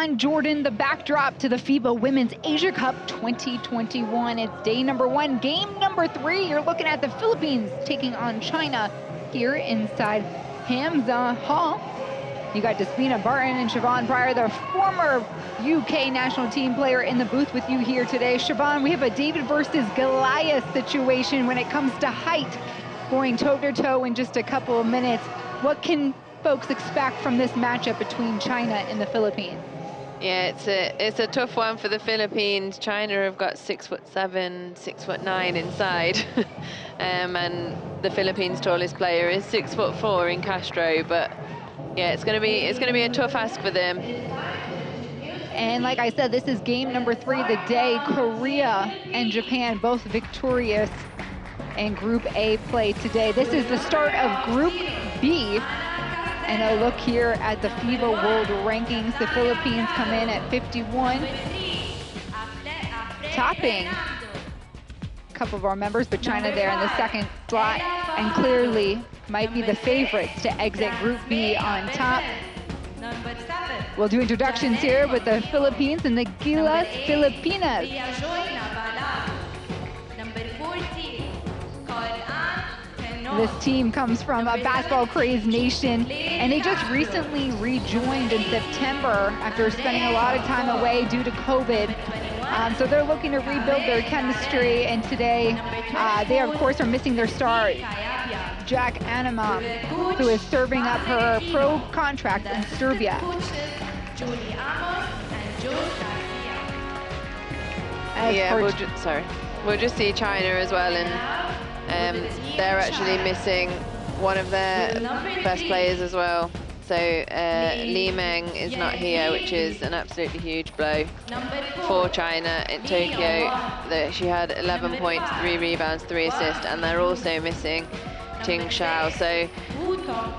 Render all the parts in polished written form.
Amman, Jordan, the backdrop to the FIBA Women's Asia Cup 2021. It's day number 1, game number 3. You're looking at the Philippines taking on China here inside Hamza Hall. You got Despina Barton and Siobhan Pryor, the former UK national team player, in the booth with you here today. Siobhan, we have a David versus Goliath situation when it comes to height, going toe-to-toe in just a couple of minutes. What can folks expect from this matchup between China and the Philippines? Yeah, it's a tough one for the Philippines. China have got 6'7", 6'9" inside, and the Philippines' tallest player is 6'4" in Castro. But yeah, it's gonna be a tough ask for them. And like I said, this is game number 3 of the day. Korea and Japan both victorious in Group A play today. This is the start of Group B. And a look here at the FIBA World Rankings. The Philippines come in at 51, topping a couple of our members, but China there in the second slot, and clearly might be the favorites to exit Group B on top. We'll do introductions here with the Philippines and the Gilas Filipinas. This team comes from a basketball-crazed nation, and they just recently rejoined in September after spending a lot of time away due to COVID. So they're looking to rebuild their chemistry, and today they, of course, are missing their star, Jack Anima, who is serving up her pro contract in Serbia. We'll just see China as well, and they're actually missing one of their best players as well. So Li Meng is not here, which is an absolutely huge blow for China in Tokyo. She had 11 points, 3 rebounds, 3 assists, and they're also missing Ting Shao. So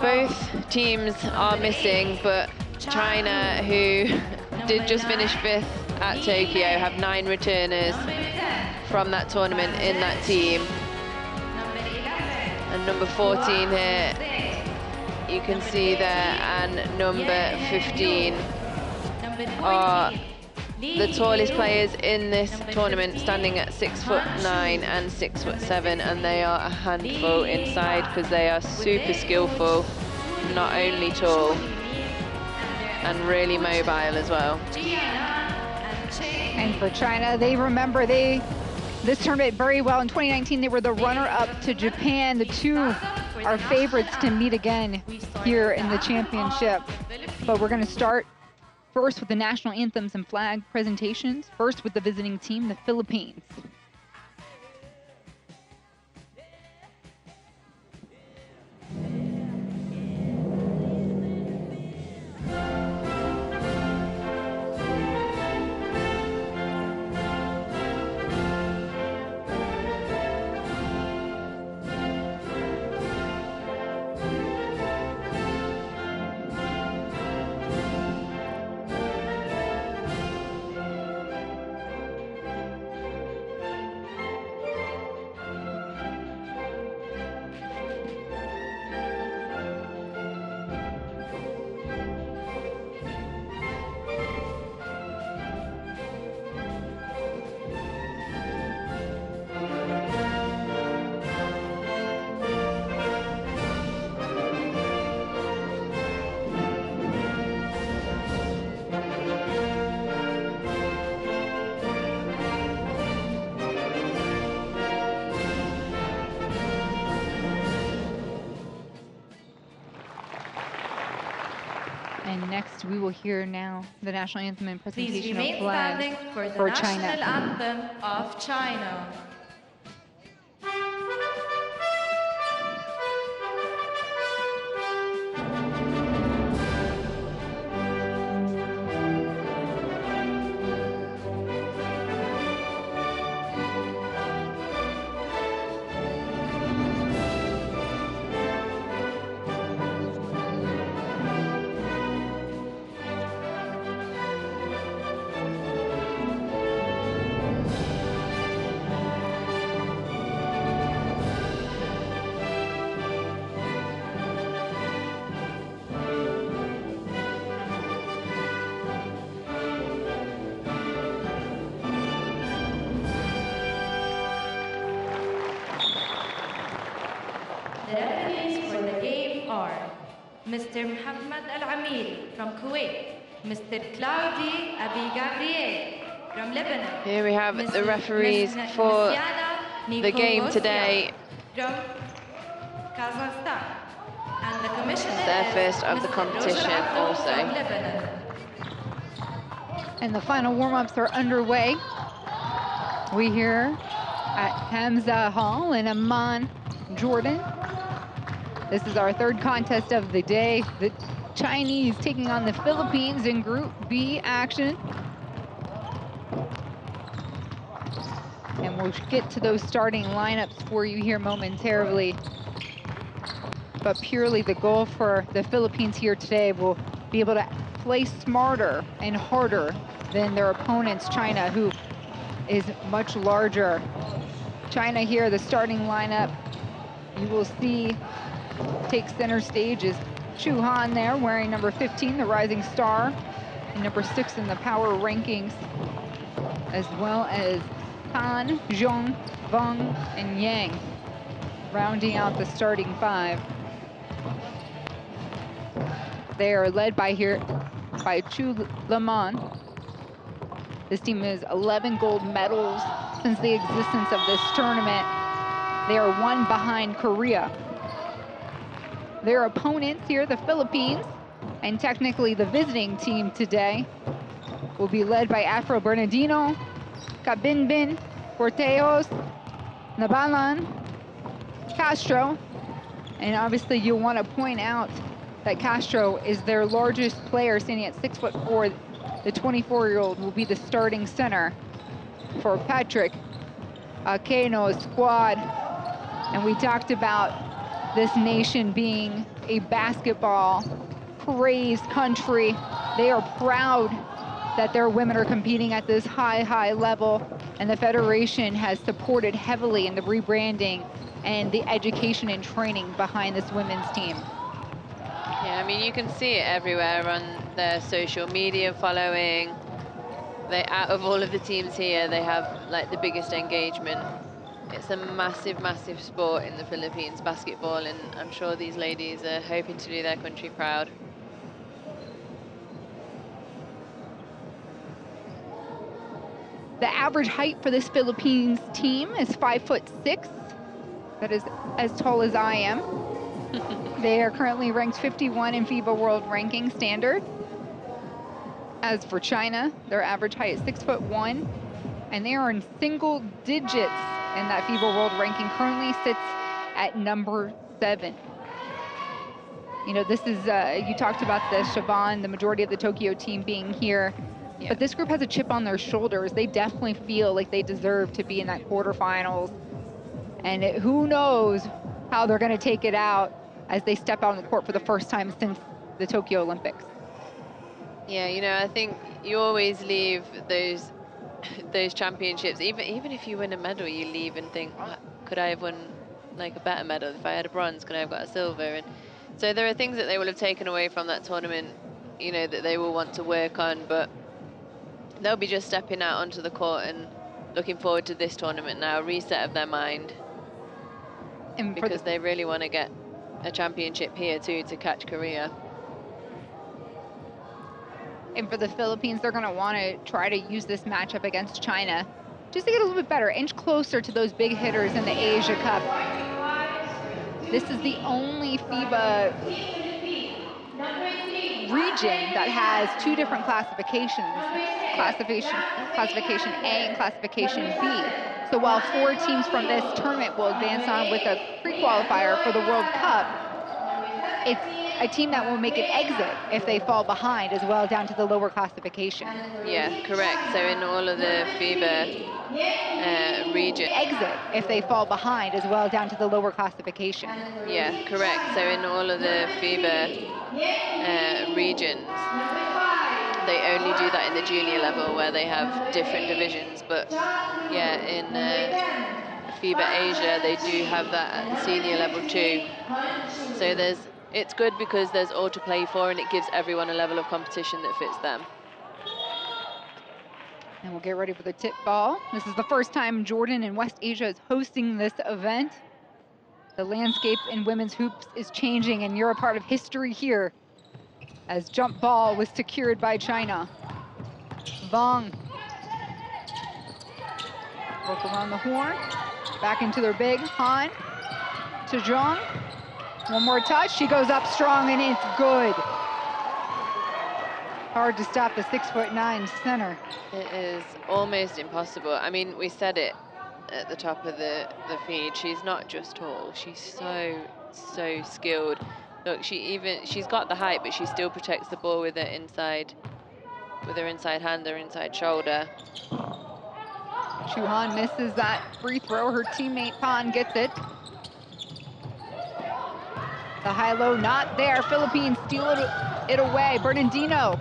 both teams are missing, but China, who did just finish 5th at Tokyo, have 9 returners from that tournament in that team. And number 14 here, you can see there, and number 15 are the tallest players in this tournament, standing at 6'9" and 6'7", and they are a handful inside because they are super skillful, not only tall, and really mobile as well. And for China, they remember this tournament very well. In 2019, they were the runner-up to Japan. The two are favorites to meet again here in the championship. But we're going to start first with the national anthems and flag presentations. First with the visiting team, the Philippines. And next, we will hear now the national anthem and presentation of flag for China. National anthem of China. Mr. Muhammad Al-Amiri from Kuwait. Mr. Claudi Abi Gabriel from Lebanon. Here we have the Mrs. referees for Mesiana the game Nikolosia today. from Kazakhstan. And the commissioner Their is first of the Mr. competition Roger Abdul also. from Lebanon. And the final warm-ups are underway. We here at Hamza Hall in Amman, Jordan. This is our third contest of the day. The Chinese taking on the Philippines in Group B action. And we'll get to those starting lineups for you here momentarily. But purely the goal for the Philippines here today will be able to play smarter and harder than their opponents, China, who is much larger. China here, the starting lineup, you will see take center stage is Chu Han there, wearing number 15, the rising star, and number 6 in the power rankings, as well as Han, Zhong, Wang, and Yang, rounding out the starting 5. They are led by Chu Lemon. This team has 11 gold medals since the existence of this tournament. They are 1 behind Korea. Their opponents here, the Philippines, and technically the visiting team today, will be led by Afro Bernardino, Kabinbin, Corteos, Nabalan, Castro, and obviously you'll want to point out that Castro is their largest player, standing at 6'4". The 24-year-old will be the starting center for Patrick Aquino's squad. And we talked about this nation being a basketball praised country. They are proud that their women are competing at this high level, and the Federation has supported heavily in the rebranding and the education and training behind this women's team. Yeah, I mean, you can see it everywhere on their social media following. Out of all of the teams here, they have like the biggest engagement. It's a massive sport in the Philippines, basketball, and I'm sure these ladies are hoping to do their country proud. The average height for this Philippines team is 5'6". That is as tall as I am. They are currently ranked 51 in FIBA World Ranking Standard. As for China, their average height is 6'1", and they are in single digits in that FIBA World Ranking. Currently sits at number 7. You know, this is, you talked about the Siobhan, the majority of the Tokyo team being here. Yeah. But this group has a chip on their shoulders. They definitely feel like they deserve to be in that quarterfinals. And who knows how they're going to take it out as they step out on the court for the first time since the Tokyo Olympics. Yeah, you know, I think you always leave those championships, even if you win a medal, you leave and think, could I have won like a better medal? If I had a bronze, could I have got a silver? And so there are things that they will have taken away from that tournament, you know, that they will want to work on, but they'll be just stepping out onto the court and looking forward to this tournament now, reset of their mind, and because they really want to get a championship here too, to catch Korea. And for the Philippines, they're going to want to try to use this matchup against China just to get a little bit better, inch closer to those big hitters in the Asia Cup. This is the only FIBA region that has 2 different classifications, classification A and classification B. So while 4 teams from this tournament will advance on with a pre-qualifier for the World Cup, it's a team that will make an exit if they fall behind as well, down to the lower classification. Yeah, correct. So in all of the FIBA region. Exit if they fall behind as well, down to the lower classification. Yeah, correct. So in all of the FIBA regions, they only do that in the junior level where they have different divisions. But yeah, in FIBA Asia, they do have that at the senior level too. So it's good because there's all to play for, and it gives everyone a level of competition that fits them. And we'll get ready for the tip ball. This is the first time Jordan in West Asia is hosting this event. The landscape in women's hoops is changing, and you're a part of history here as jump ball was secured by China. Vong. Work around the horn. Back into their big. Han to Zhang. One more touch. She goes up strong, and it's good. Hard to stop the 6'9" center. It is almost impossible. I mean, we said it at the top of the feed. She's not just tall. She's so skilled. Look, she's got the height, but she still protects the ball with her inside hand, her inside shoulder. Chuhan misses that free throw. Her teammate Pan gets it. The high-low not there. Philippines steal it away. Bernardino.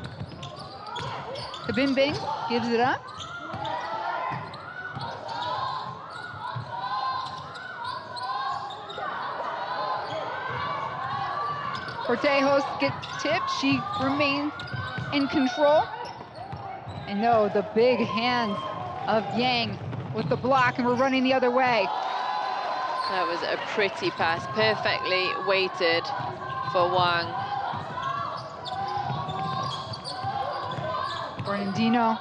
Kabimbing gives it up. Cortejos gets tipped. She remains in control. And no, the big hands of Yang with the block, and we're running the other way. That was a pretty pass, perfectly weighted for Wang. Bernardino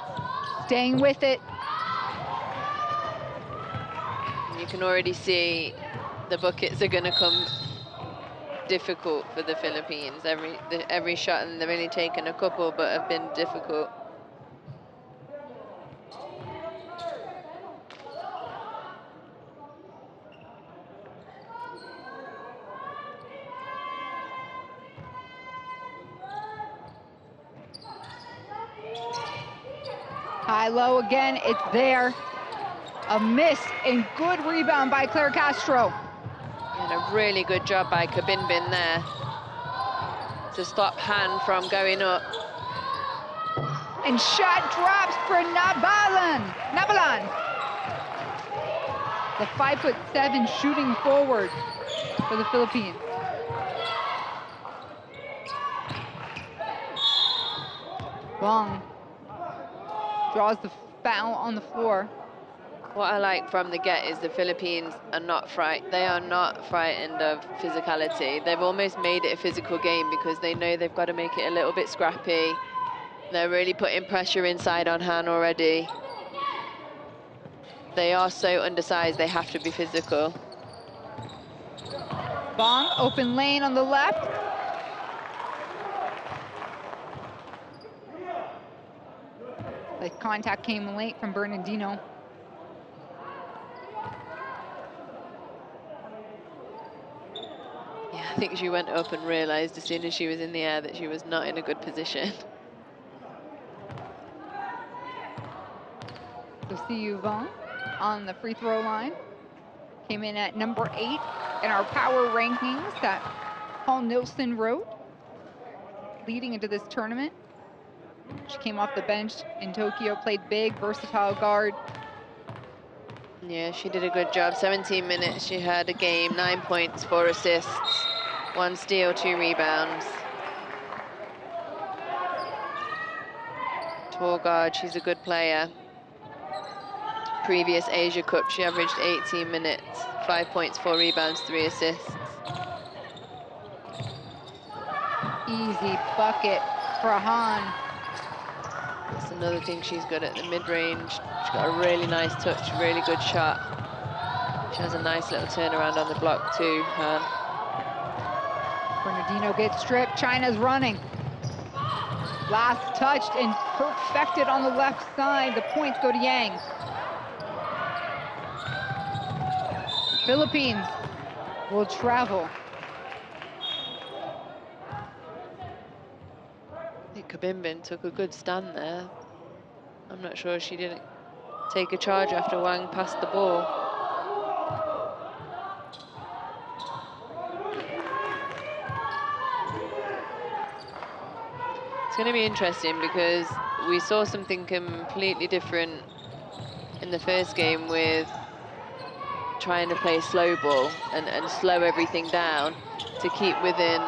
staying with it. You can already see the buckets are going to come difficult for the Philippines. Every shot, and they've only taken a couple, but have been difficult. High-low again, it's there. A miss and good rebound by Claire Castro. And a really good job by Kabinbin there to stop Han from going up. And shot drops for Nabalan. The 5'7" shooting forward for the Philippines. Bong draws the foul on the floor. What I like from the get is the Philippines are not they are not frightened of physicality. They've almost made it a physical game because they know they've got to make it a little bit scrappy. They're really putting pressure inside on Han already. They are so undersized, they have to be physical. Bong, open lane on the left. The contact came late from Bernardino. Yeah, I think she went up and realized as soon as she was in the air that she was not in a good position. So Siyu Vong on the free throw line. Came in at number 8 in our power rankings that Paul Nilsson wrote leading into this tournament. She came off the bench in Tokyo, played big, versatile guard. Yeah, she did a good job. 17 minutes she had a game, 9 points, 4 assists, 1 steal, 2 rebounds. Tall guard, she's a good player. Previous Asia Cup, she averaged 18 minutes, 5 points, 4 rebounds, 3 assists. Easy bucket for Han. That's another thing she's good at, the mid-range. She's got a really nice touch, really good shot. She has a nice little turnaround on the block too, Han. Bernardino gets stripped, China's running. Last touched and perfected on the left side. The points go to Yang. Philippines will travel. I think Kabimbin took a good stand there. I'm not sure she didn't take a charge after Wang passed the ball. It's going to be interesting because we saw something completely different in the first game with trying to play slow ball and slow everything down to keep within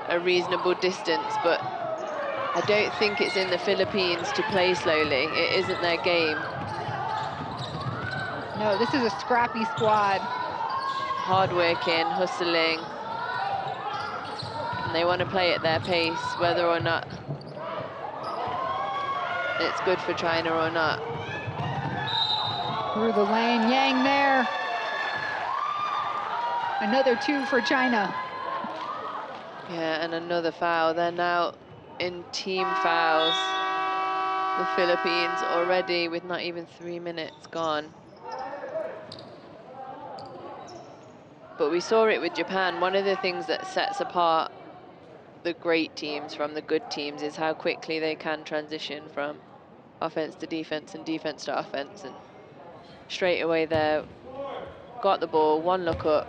a reasonable distance, but I don't think it's in the Philippines to play slowly. It isn't their game. No, this is a scrappy squad. hardworking, hustling, and they want to play at their pace, whether or not it's good for China or not. Through the lane, Yang there. Another 2 for China. Yeah, and another foul. They're now in team fouls. The Philippines already with not even 3 minutes gone. But we saw it with Japan. One of the things that sets apart the great teams from the good teams is how quickly they can transition from offense to defense and defense to offense. And straight away there, got the ball, one look up,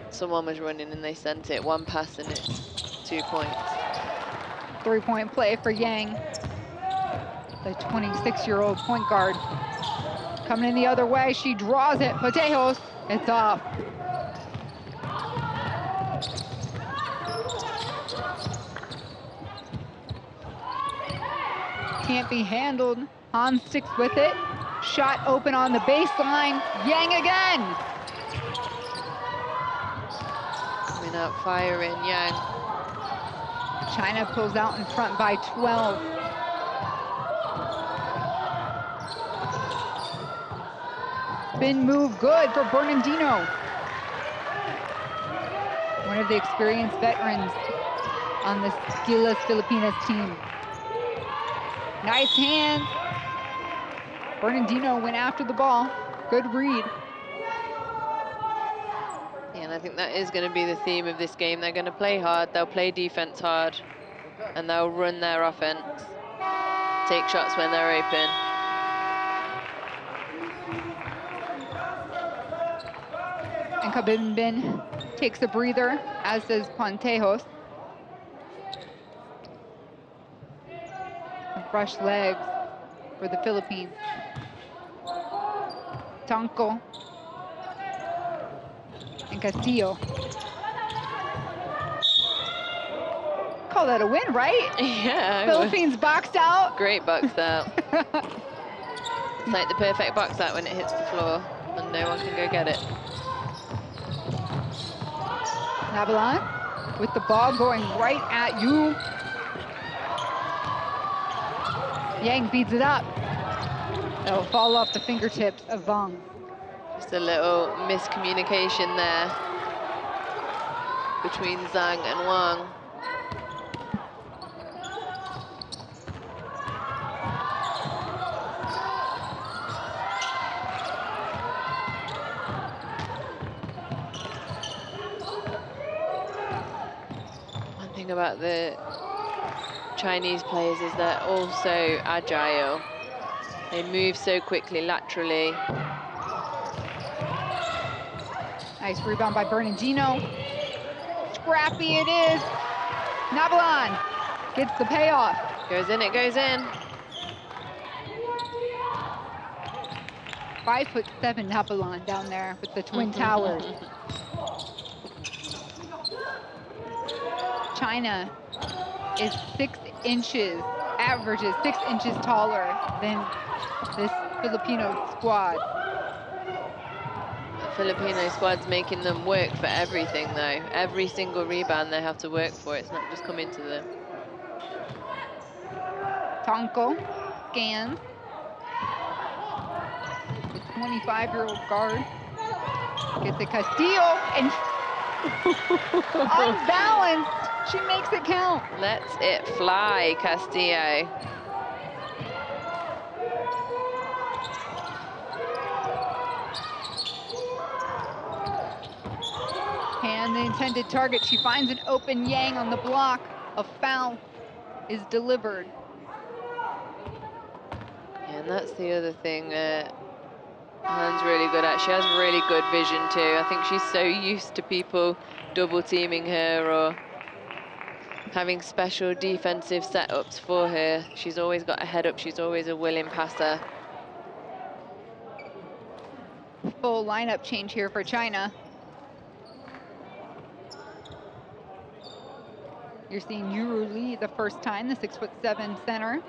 someone was running and they sent it, one pass and it's 2 points. 3-point play for Yang, the 26-year-old point guard. Coming in the other way, she draws it, Potejos, it's off. Can't be handled. Han sticks with it. Shot open on the baseline. Yang again. Coming out firing, Yang. China pulls out in front by 12. Spin move good for Bernardino. One of the experienced veterans on the Skillas Filipinas team. Nice hand. Bernardino went after the ball. Good read. Yeah, and I think that is going to be the theme of this game. They're going to play hard, they'll play defense hard, and they'll run their offense. Take shots when they're open. And Kabinbin takes a breather, as does Pontejos. Fresh legs for the Philippines. Tanco and Castillo. Call that a win, right? Yeah. Philippines boxed out. Great box out. It's like the perfect box out when it hits the floor and no one can go get it. Nabalan with the ball going right at you. Yang beats it up. It'll fall off the fingertips of Vong. Just a little miscommunication there between Zhang and Wang. One thing about the Chinese players is they're also agile. They move so quickly laterally. Nice rebound by Bernardino. Scrappy it is. Nabalan gets the payoff. Goes in, it goes in. 5'7" Nabalan down there with the Twin Towers. China is 6 inches, averages 6 inches taller than this Filipino squad. The Filipino squad's making them work for everything though. Every single rebound they have to work for. It's not just coming to them. Tonko scans. The 25-year-old guard gets a Castillo and unbalanced. She makes it count. Lets it fly, Castillo. And the intended target. She finds an open Yang on the block. A foul is delivered. And that's the other thing that Han's really good at. She has really good vision too. I think she's so used to people double teaming her or having special defensive setups for her. She's always got a head up. She's always a willing passer. Full lineup change here for China. You're seeing Yuru Lee the first time, the 6'7" center.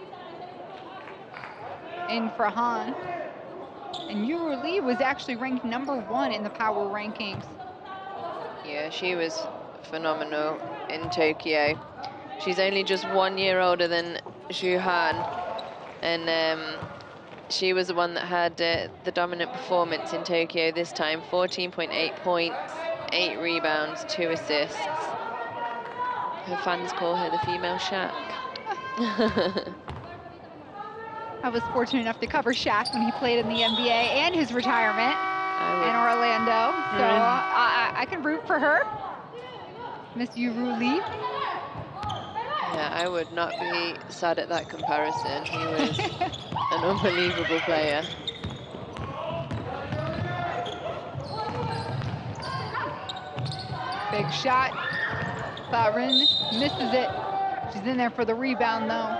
In for Han. And Yuru Lee was actually ranked #1 in the power rankings Yeah, she was phenomenal in Tokyo. She's only just 1 year older than Zhu Han, and she was the one that had the dominant performance in Tokyo this time. 14.8 points, 8 rebounds, 2 assists. Her fans call her the female Shaq. I was fortunate enough to cover Shaq when he played in the NBA and his retirement in Orlando. So I can root for her. Miss Yuru Lee. Yeah, I would not be sad at that comparison. He was an unbelievable player. Big shot. Barin misses it. She's in there for the rebound, though.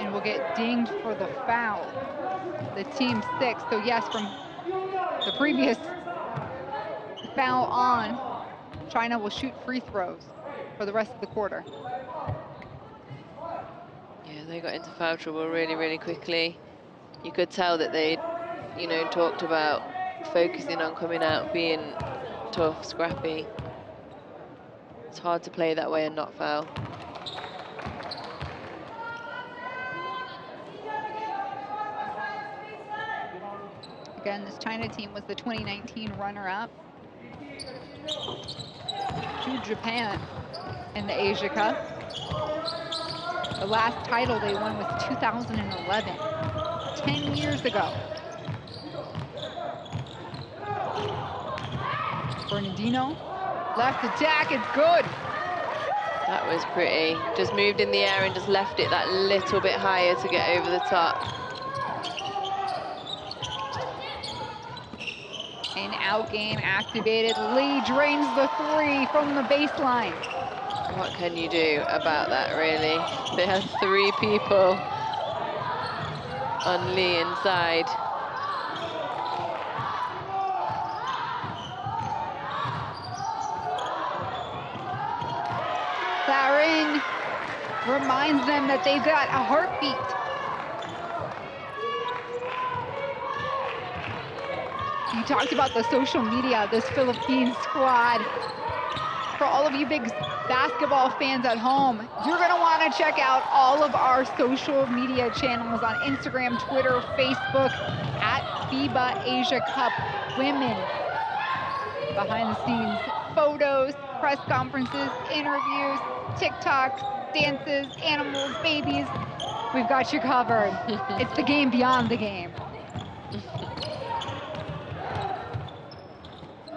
And will get dinged for the foul. The team 6. So, yes, from the previous foul on, China will shoot free throws for the rest of the quarter. Yeah, they got into foul trouble really, really quickly. You could tell that they, you know, talked about focusing on coming out, being tough, scrappy. It's hard to play that way and not foul. Again, this China team was the 2019 runner-up to Japan in the Asia Cup. The last title they won was 2011, 10 years ago. Bernardino, left attack, it's good. That was pretty. Just moved in the air and just left it that little bit higher to get over the top. And out game activated. Lee drains the 3 from the baseline. What can you do about that, really? They had 3 people on Lee inside. Barin reminds them that they've got a heartbeat. You talked about the social media, this Philippines squad. For all of you big basketball fans at home, you're gonna wanna check out all of our social media channels on Instagram, Twitter, Facebook, at FIBA Asia Cup Women. Behind the scenes photos, press conferences, interviews, TikToks, dances, animals, babies. We've got you covered. It's the game beyond the game.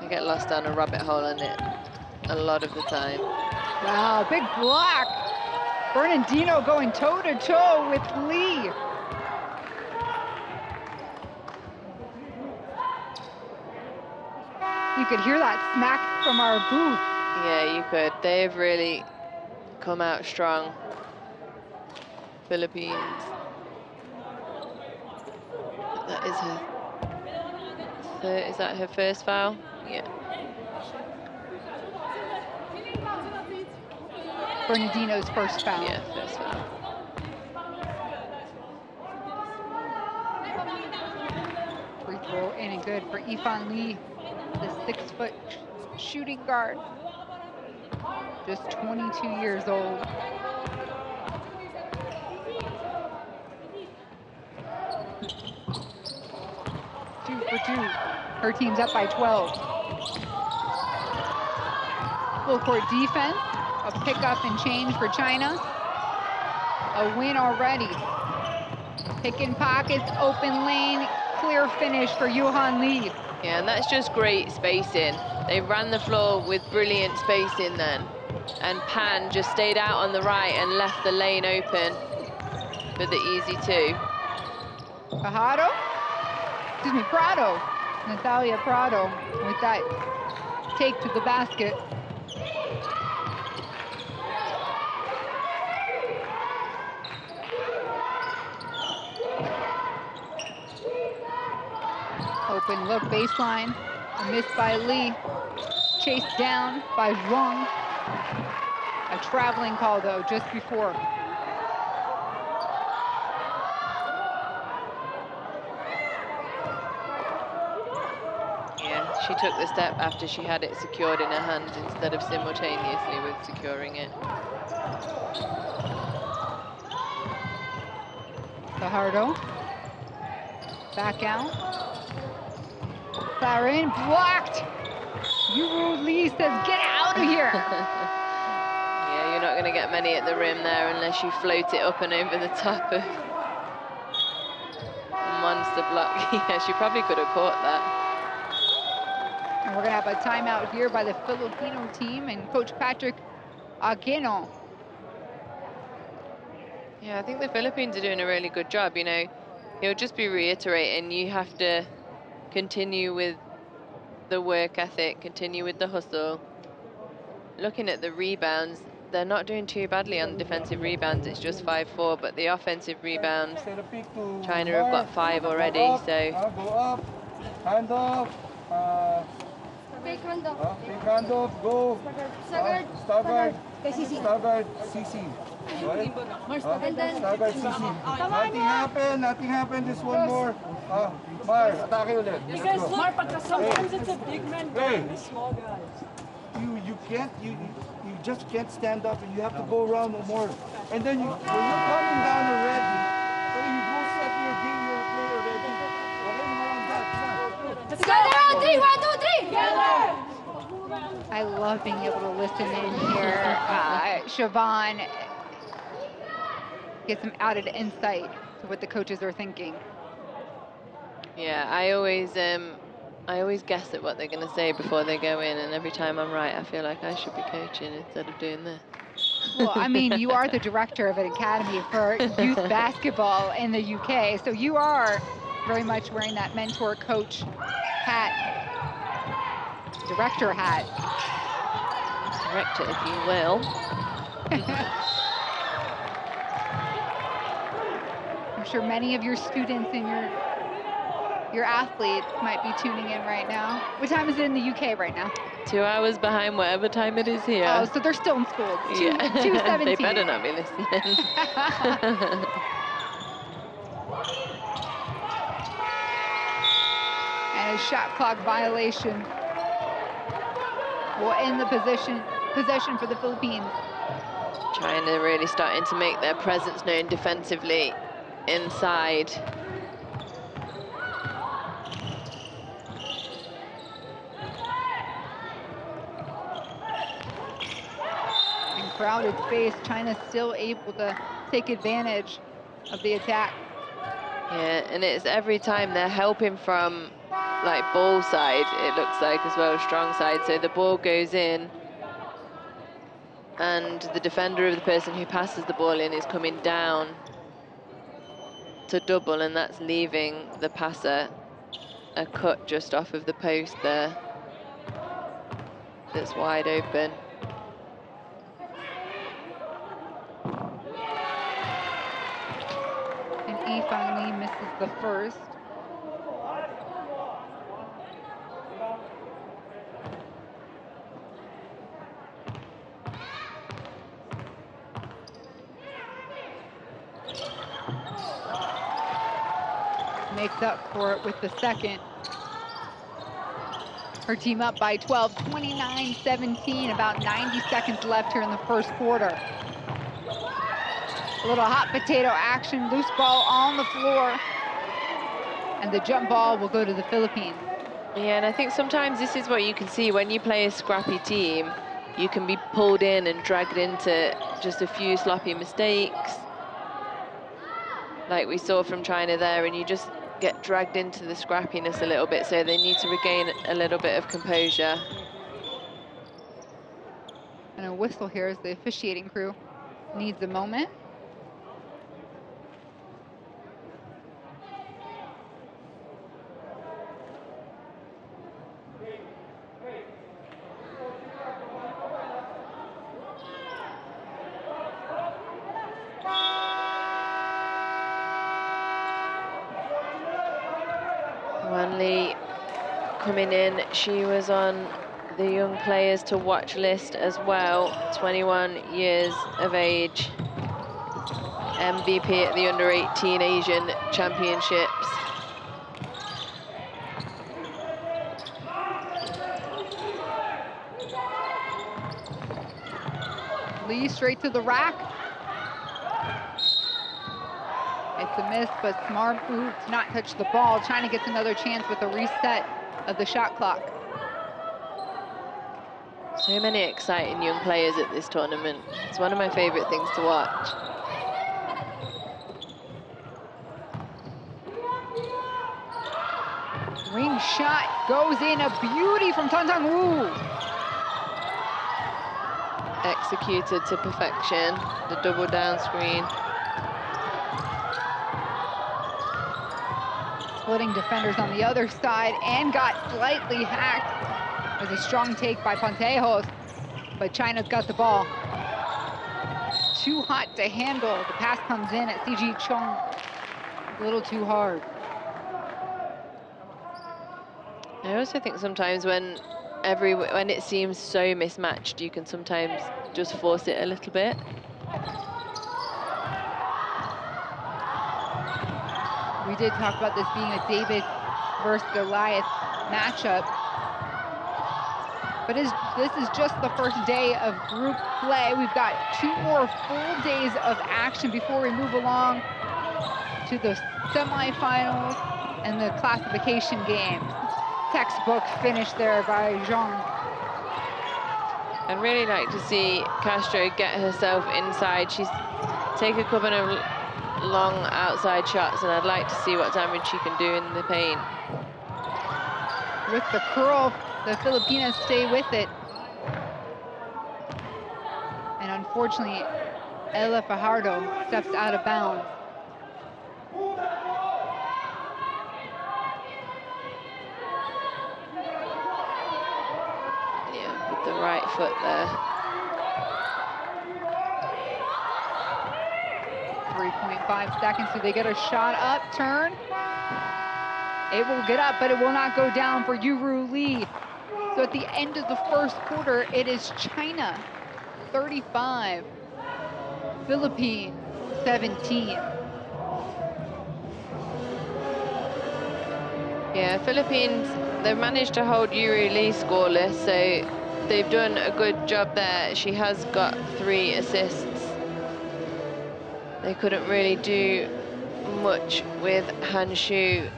I get lost down a rabbit hole in it a lot of the time. Wow, big block. Bernardino going toe-to-toe with Lee. You could hear that smack from our booth. Yeah, you could. They've really come out strong. Philippines. That is her third, is that her first foul? Yeah. Bernardino's first foul. Yeah, first foul. Free throw in and good for Ifan Lee, the 6-foot shooting guard. Just 22 years old. Two for 2. Her team's up by 12. Full court defense. A pickup and change for China. A win already. Picking pockets, open lane, clear finish for Yuhan Lee. Yeah, and that's just great spacing. They ran the floor with brilliant spacing then. And Pan just stayed out on the right and left the lane open for the easy 2. Prado. Natalia Prado with that take to the basket. Open look baseline, a miss by Lee, chased down by Zhuang. A traveling call though, just before. she took the step after she had it secured in her hands instead of simultaneously with securing it. Fajardo. Back out. Clarin blocked. Yuru Lee says, get out of here. Yeah, you're not going to get many at the rim there unless you float it up and over the top of a monster block. Yeah, she probably could have caught that. And we're going to have a timeout here by the Filipino team and Coach Patrick Aquino. Yeah, I think the Philippines are doing a really good job. You know, he'll just be reiterating, you have to continue with the work ethic, continue with the hustle. Looking at the rebounds, they're not doing too badly on defensive rebounds. It's just 5-4, but the offensive rebounds, China have got 5 already. So go up, hand off, Fake handoff. fake handoff, go, Staggered. staggered, Kay CC. staggered, CC. Right? And then, Staggered, CC. Nothing happened, just one more. Mar, atake ulit. Because Let's go. Mar, pagka sometimes it's a big man Hey. guarding the small guys. You just can't stand up, and you have to go around more. And then when you're coming down already, so you go set your game, your player ready. Okay, around that. together on 3, 1, 2, 3. Together. I love being able to listen in here. Siobhan, get some added insight to what the coaches are thinking. yeah, I always guess at what they're going to say before they go in, and every time I'm right, I feel like I should be coaching instead of doing this. Well, I mean, you are the director of an academy for youth basketball in the UK, so you are very much wearing that mentor coach hat, director hat. Director, if you will. I'm sure many of your students and your athletes might be tuning in right now. What time is it in the UK right now? 2 hours behind whatever time it is here. Oh, so they're still in school. Yeah. 2:17. They better not be listening. And a shot clock violation will end the possession for the Philippines. China really starting to make their presence known defensively inside. In crowded space, China's still able to take advantage of the attack. Yeah, and it's every time they're helping from like ball side, it looks like, as well as strong side. So the ball goes in and the defender of the person who passes the ball in is coming down to double, and that's leaving the passer a cut just off of the post there that's wide open. And E finally misses the first. Makes up for it with the second. Her team up by 12, 29-17, about 90 seconds left here in the first quarter. A little hot potato action, loose ball on the floor, and the jump ball will go to the Philippines. Yeah, and I think sometimes this is what you can see when you play a scrappy team. You can be pulled in and dragged into just a few sloppy mistakes, like we saw from China there, and you just get dragged into the scrappiness a little bit, so they need to regain a little bit of composure. And a whistle here as the officiating crew needs a moment. Wan Lee coming in, she was on the young players to watch list as well, 21 years of age, MVP at the under-18 Asian Championships. Lee straight to the rack. It's a miss, but smart move to not touch the ball. China gets another chance with a reset of the shot clock. So many exciting young players at this tournament. It's one of my favorite things to watch. Ring shot goes in, a beauty from Tang Tang Wu. Executed to perfection, the double down screen. Splitting defenders on the other side and got slightly hacked. It was a strong take by Pontejos, but China's got the ball. Too hot to handle. The pass comes in at CG Chung. A little too hard. I also think sometimes when it seems so mismatched, you can sometimes just force it a little bit. We did talk about this being a David versus Goliath matchup. But this is just the first day of group play. We've got 2 more full days of action before we move along to the semifinals and the classification games. Textbook finish there by Zhang. I'd really like to see Castro get herself inside. She's taken a couple of long outside shots, and I'd like to see what damage she can do in the paint. With the curl, the Filipinas stay with it. And unfortunately, Ella Fajardo steps out of bounds. Yeah, with the right foot there. 3.5 seconds, so they get a shot up, turn. It will get up, but it will not go down for Yuru Lee. So at the end of the first quarter, it is China 35, Philippines 17. Yeah, Philippines, they've managed to hold Yuri Lee scoreless, so they've done a good job there. She has got 3 assists. They couldn't really do much with Han Shu.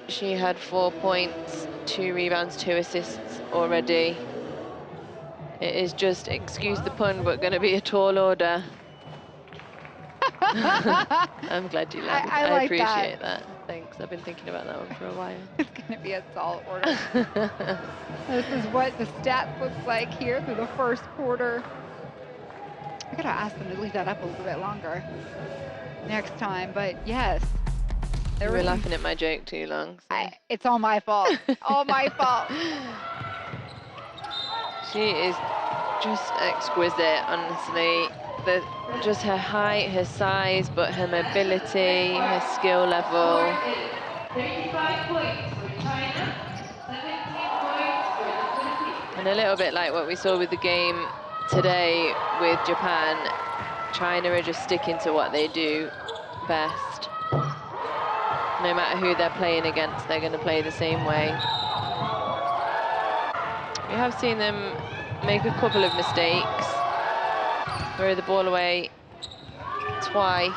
She had 4 points, 2 rebounds, 2 assists already. It is just, excuse the pun, but going to be a tall order. I'm glad you laughed. I like appreciate that. Thanks. I've been thinking about that one for a while. It's going to be a tall order. This is what the stats look like here through the first quarter. I gotta ask them to leave that up a little bit longer next time, but yes. You were laughing at my joke too long. So. It's all my fault. All my fault. She is just exquisite, honestly. Just her height, her size, but her mobility, her skill level. 35 points for China, 17 points for the Philippines. And a little bit like what we saw with the game today with Japan, China are just sticking to what they do best. No matter who they're playing against, they're going to play the same way. We have seen them make a couple of mistakes. Throw the ball away twice.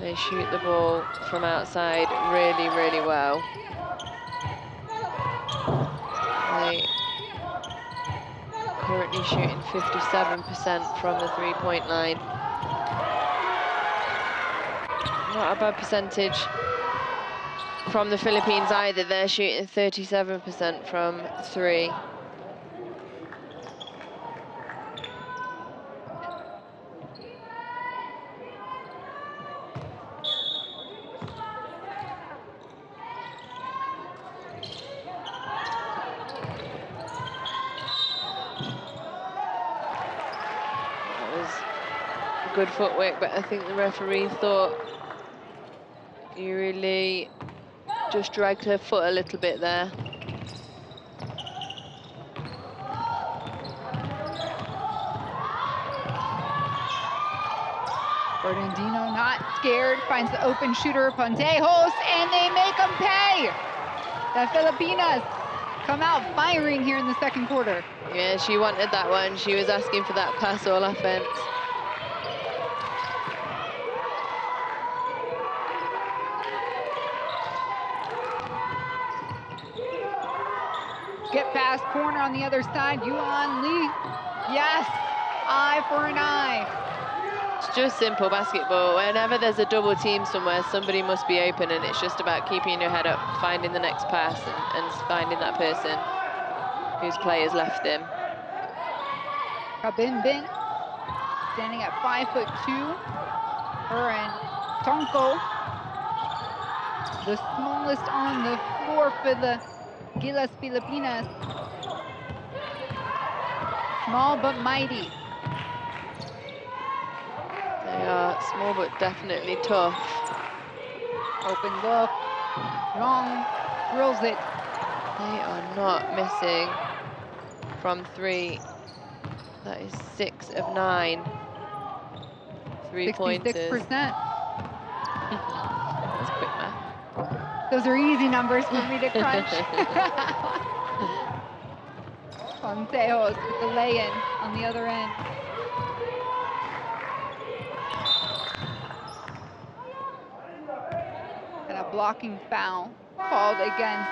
They shoot the ball from outside really, really well. They currently shooting 57% from the three-point line. Not a bad percentage from the Philippines either. They're shooting 37% from 3. Good footwork, but I think the referee thought you really just dragged her foot a little bit there. Bernardino not scared, finds the open shooter, Pontejos, and they make him pay. The Filipinas come out firing here in the second quarter. Yeah, she wanted that one. She was asking for that pass all offense. Get past corner on the other side, Yuan Lee. Yes, eye for an eye. It's just simple basketball. Whenever there's a double team somewhere, somebody must be open, and it's just about keeping your head up, finding the next pass, and finding that person whose play has left him. Kabinbin, standing at 5'2". Her and Tonko, the smallest on the floor for the Gilas Filipinas. Small but mighty. They are small but definitely tough. Open look. Long drills it. They are not missing from three. That is 6 of 9. 3-pointers. 66%. That's quick math. Those are easy numbers for me to crunch. Pontejos with the lay-in on the other end. And a blocking foul called against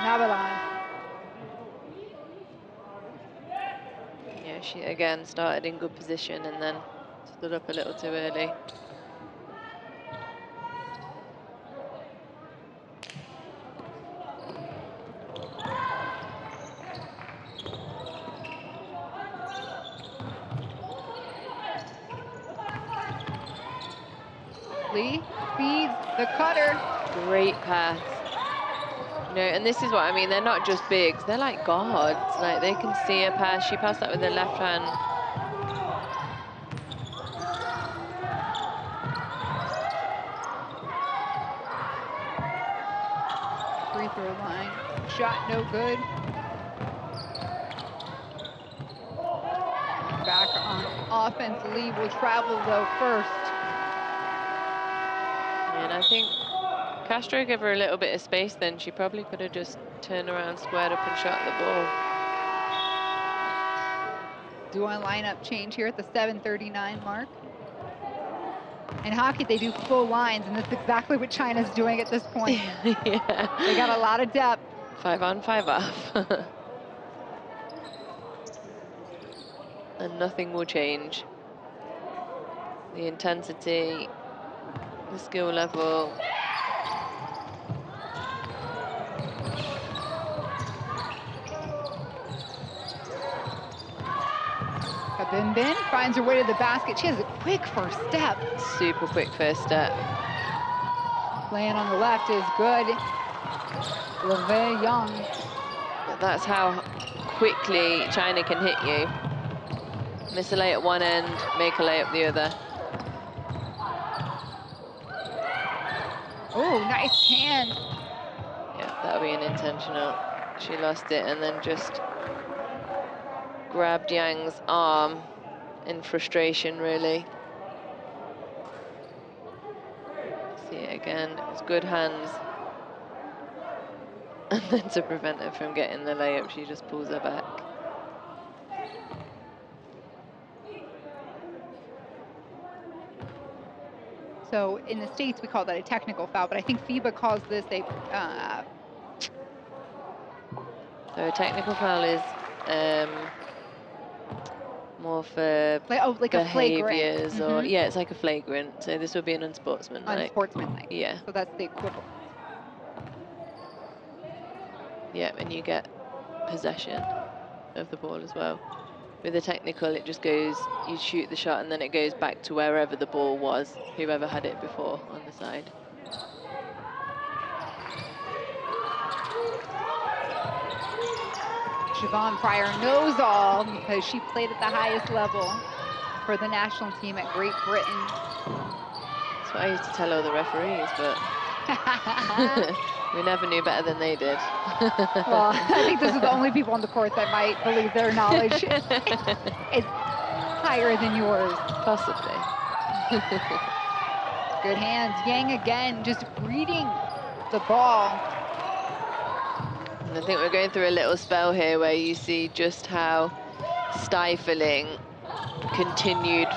Nabalan. Yeah, she again started in good position and then stood up a little too early. Lee feeds the cutter. Great pass. You know, and this is what I mean, they're not just bigs, they're like guards. Like, they can see a pass. She passed that with her left hand. Free throw line. Shot no good. Back on offense. Lee will travel though first. And I think Castro gave her a little bit of space then. She probably could have just turned around, squared up and shot the ball. Do a lineup change here at the 7:39 mark. In hockey, they do full lines, and that's exactly what China's doing at this point. Yeah. They got a lot of depth. 5 on, 5 off. And nothing will change. The intensity, the skill level. Kabinbin finds her way to the basket. She has a quick first step. Super quick first step. Playing on the left is good. LeVay Young. But that's how quickly China can hit you. Miss a lay at one end, make a lay at the other. Oh, nice hand. Yeah, that'll be an intentional. She lost it and then just grabbed Yang's arm in frustration, really. See it again, it was good hands. And then to prevent her from getting the layup, she just pulls her back. So in the States, we call that a technical foul, but I think FIBA calls this a... So a technical foul is more for like a flagrant. behaviours or, yeah, it's like a flagrant. So this would be an unsportsmanlike. Unsportsmanlike. Yeah. So that's the equivalent. Yeah, and you get possession of the ball as well. With a technical, it just goes, you shoot the shot and then it goes back to wherever the ball was, whoever had it before on the side. Siobhan Pryor knows all because she played at the highest level for the national team at Great Britain. That's what I used to tell all the referees, but we never knew better than they did. Well, I think this is the only people on the court that might believe their knowledge is higher than yours. Possibly. Good hands. Yang again, just reading the ball. And I think we're going through a little spell here where you see just how stifling continued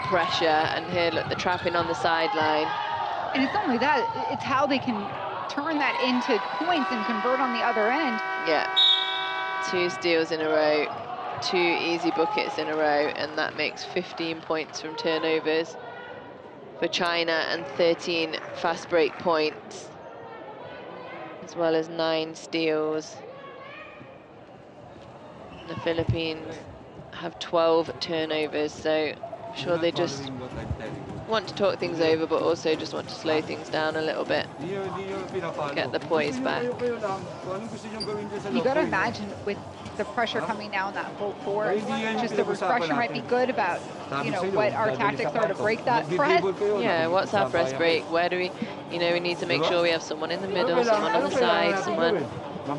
pressure. And here, look, the trapping on the sideline. And it's not only that, it's how they can turn that into points and convert on the other end. Yeah, 2 steals in a row, 2 easy buckets in a row, and that makes 15 points from turnovers for China and 13 fast break points, as well as 9 steals. And the Philippines have 12 turnovers, so I'm sure they just want to talk things over, but also just want to slow things down a little bit, get the poise back. You got to imagine with the pressure coming down that full court, just a refresher might be good about, you know, what our tactics are to break that press. Yeah, what's our press break? Where do we, you know, we need to make sure we have someone in the middle, someone on the side, someone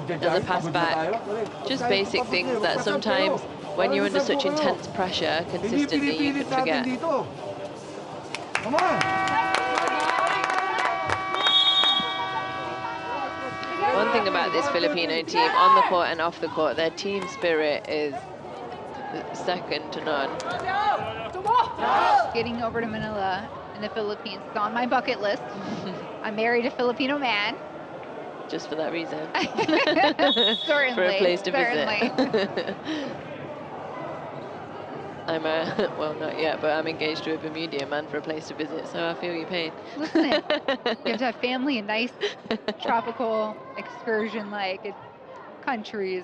as a pass back. Just basic things that sometimes when you're under such intense pressure consistently, you can forget. Come on. One thing about this Filipino team, on the court and off the court, their team spirit is second to none. Getting over to Manila in the Philippines is on my bucket list. I married a Filipino man. Just for that reason. Certainly. For a place to certainly. visit. I'm well, not yet, but I'm engaged to a Bermudian man for a place to visit, so I feel your pain. Listen, you have to have family in nice tropical excursion-like countries.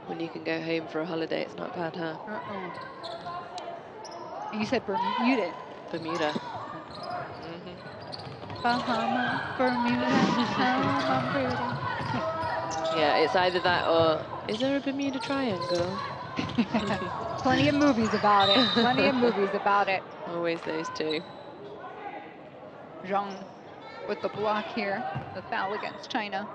When you can go home for a holiday, it's not bad, huh? You said Bermuda. Bermuda. Bahama, Bermuda, Bermuda. Yeah, it's either that or, is there a Bermuda Triangle? Plenty of movies about it. Plenty of movies about it. Always those two. Zhang with the block here, the foul against China.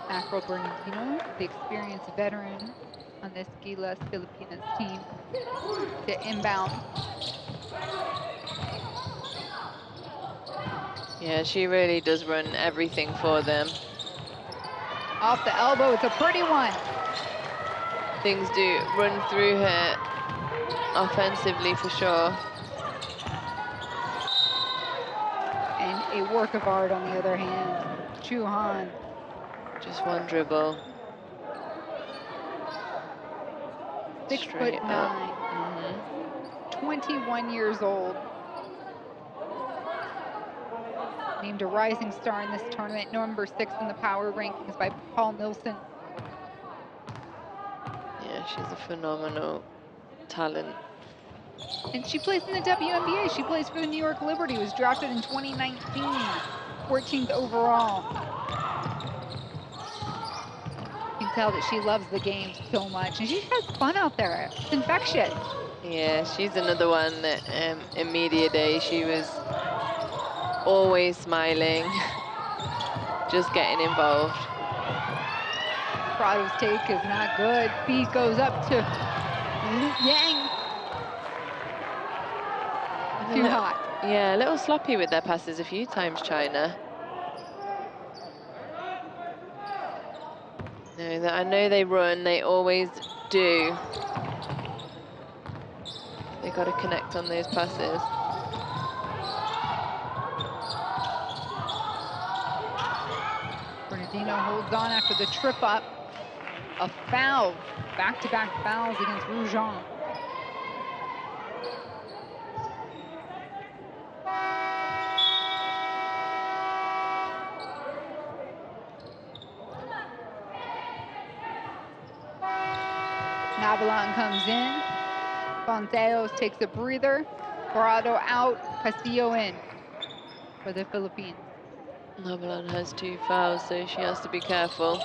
Afro Bernardino, the experienced veteran on this Gilas Filipinas team, to inbound. Yeah, she really does run everything for them. Off the elbow, it's a pretty one. Things do run through her offensively for sure. And a work of art on the other hand. Chu Han. Just one dribble. 6'9". 21 years old. Named a rising star in this tournament, number 6 in the power rankings by Paul Nilsson. Yeah, she's a phenomenal talent. And she plays in the WNBA. She plays for the New York Liberty, was drafted in 2019, 14th overall. You can tell that she loves the game so much, and she has fun out there. It's infectious. Yeah, she's another one that in media day, she was always smiling, just getting involved. Prado's take is not good. Feed goes up to Yang. Too hot. Yeah, a little sloppy with their passes a few times, China. No, I know they run, they always do. They got to connect on those passes. Bernardino holds on after the trip up. A foul, back-to-back fouls against Roujon. Navalon comes in. Fonteos takes a breather. Prado out, Castillo in for the Philippines. Navalon has 2 fouls, so she has to be careful.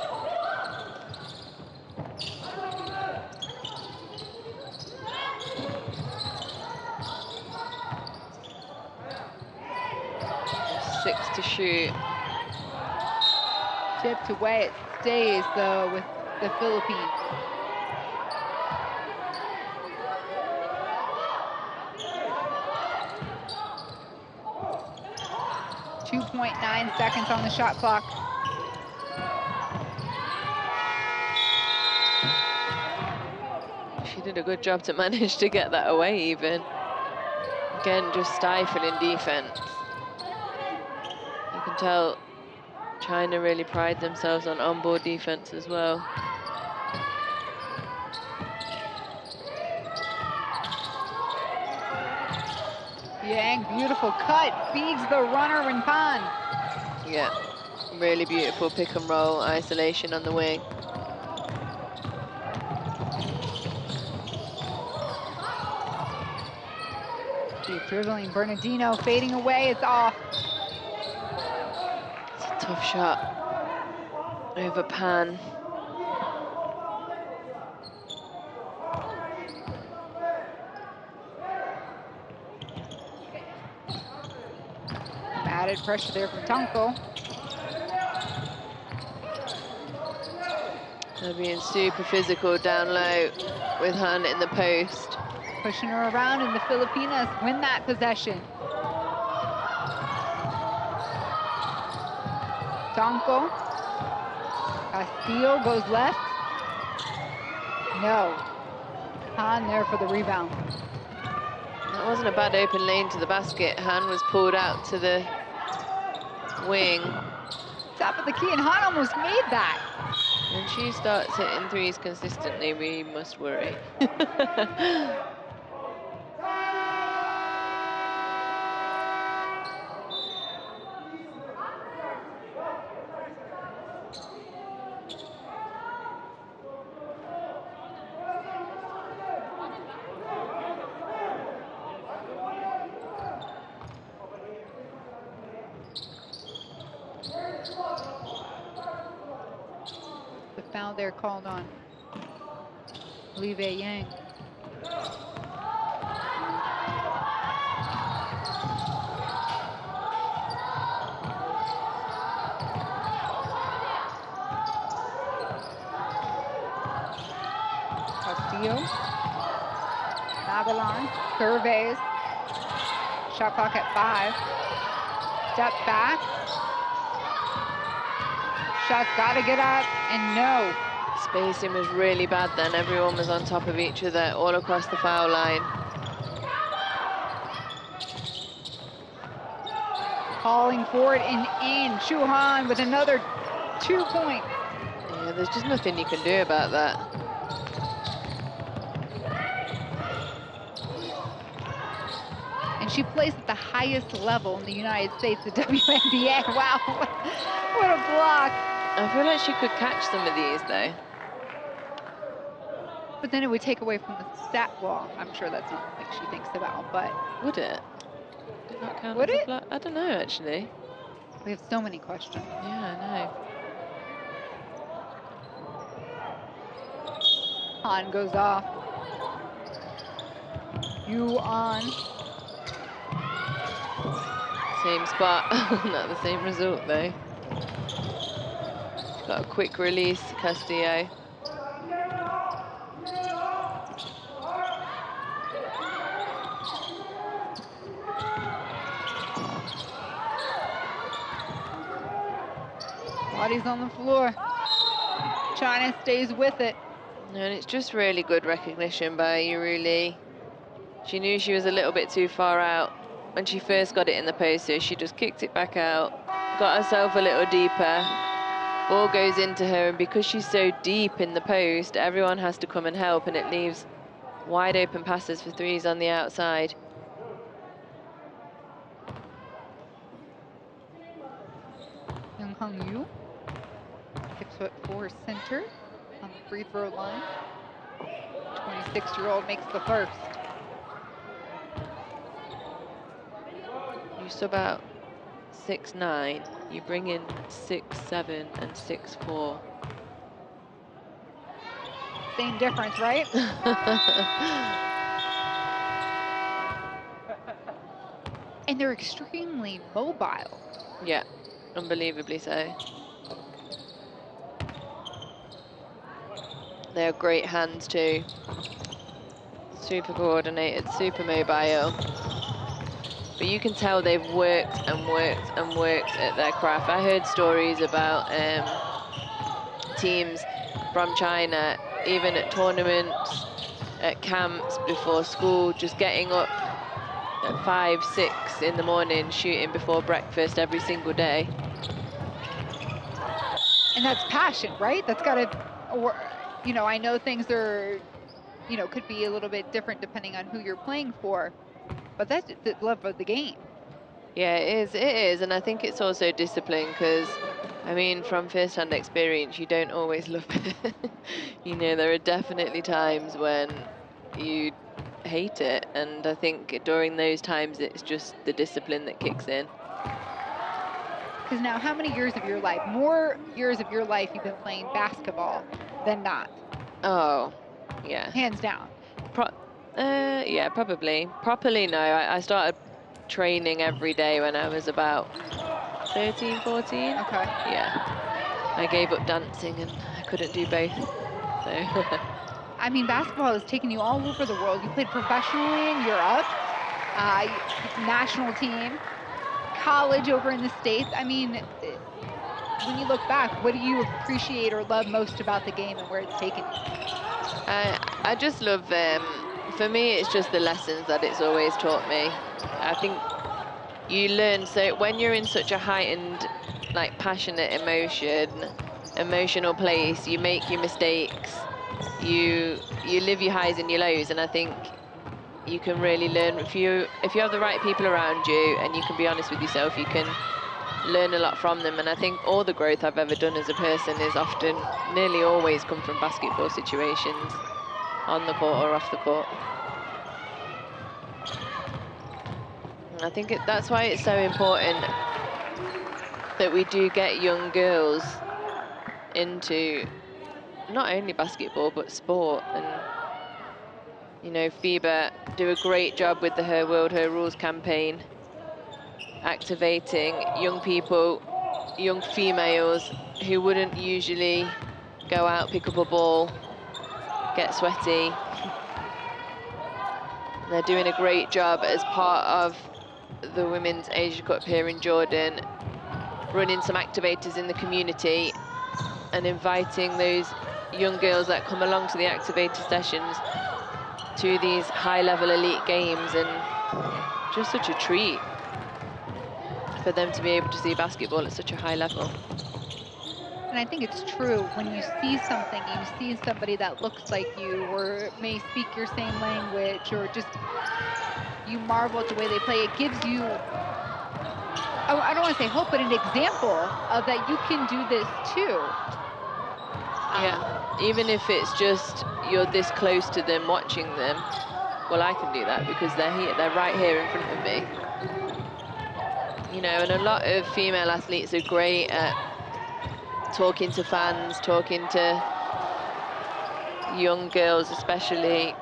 to shoot. Tipped away, it stays though with the Philippines. .9 seconds on the shot clock. She did a good job to manage to get that away even. Again, just stifling defense. You can tell China really pride themselves on onboard defense as well. Yang, beautiful cut, feeds the runner in Pan. Yeah, really beautiful pick and roll isolation on the wing. Keep dribbling, Bernardino fading away, it's off. It's a tough shot over Pan. Added pressure there from Tonko. They're being super physical down low with Han in the post. Pushing her around, and the Filipinas win that possession. Tonko. Castillo goes left. No. Han there for the rebound. That wasn't a bad open lane to the basket. Han was pulled out to the wing. Top of the key, and Han almost made that. When she starts hitting threes consistently, we must worry. The foul there called on Li Wei Yang. Castillo. Babylon surveys. Shot clock at 5. Step back. Shot's gotta get up, and no. Spacing was really bad then. Everyone was on top of each other all across the foul line. Calling for it and in. Chu Han with another 2 point. Yeah, there's just nothing you can do about that. And she plays at the highest level in the United States, the WNBA. Wow, what a block. I feel like she could catch some of these though. But then it would take away from the stat. Well, I'm sure that's not like she thinks about, but Would it? Did not count Would as a it? block? I don't know actually. we have so many questions. Yeah, I know. Han goes off. You on. Same spot, not the same result though. Got a quick release, Castillo. Bodies on the floor. China stays with it. And it's just really good recognition by Yuri Lee. She knew she was a little bit too far out when she first got it in the post, so she just kicked it back out, got herself a little deeper. Ball goes into her, and because she's so deep in the post, everyone has to come and help, and it leaves wide open passes for threes on the outside. Young Hung Yu. 6'4" center on the free throw line. 26-year-old makes the first. You sub out 6'9", you bring in 6'7" and 6'4". Same difference, right? And they're extremely mobile. Yeah, unbelievably so. They're great hands too. Super coordinated, super mobile. But you can tell they've worked and worked and worked at their craft. I heard stories about teams from China, even at tournaments, at camps, before school, just getting up at 5, 6 in the morning, shooting before breakfast every single day. And that's passion, right? That's got to, or, you know, I know things are, you know, could be a little bit different depending on who you're playing for, but that's the love of the game. Yeah, it is, and I think it's also discipline because, I mean, from first-hand experience, you don't always love it. You know, there are definitely times when you hate it, and I think during those times, it's just the discipline that kicks in. Because now, how many years of your life, more years of your life you've been playing basketball than not? Oh, yeah. Hands down. Yeah, probably. Properly, no. I started training every day when I was about 13, 14. Okay. Yeah. I gave up dancing and I couldn't do both. So I mean, basketball has taken you all over the world. You played professionally in Europe, national team, college over in the States. I mean, when you look back, what do you appreciate or love most about the game and where it's taken you? I just love, for me, it's just the lessons that it's always taught me. I think you learn, so when you're in such a heightened, like, passionate emotional place, you make your mistakes, you live your highs and your lows, and I think you can really learn if you have the right people around you and you can be honest with yourself, you can learn a lot from them. And I think all the growth I've ever done as a person is often, nearly always, come from basketball situations, on the court or off the court. And I think that's why it's so important that we do get young girls into not only basketball but sport. And you know, FIBA do a great job with the Her World, Her Rules campaign, activating young people, young females who wouldn't usually go out, pick up a ball, get sweaty. They're doing a great job as part of the Women's Asia Cup here in Jordan, running some activators in the community and inviting those young girls that come along to the activator sessions to these high-level elite games, and just such a treat for them to be able to see basketball at such a high level. And I think it's true, when you see something, you see somebody that looks like you or may speak your same language, or just you marvel at the way they play, it gives you, I don't want to say hope, but an example of that you can do this too. Yeah, even if it's just you're this close to them, watching them, well, I can do that because they're here, they're right here in front of me. You know, and a lot of female athletes are great at talking to fans, talking to young girls, especially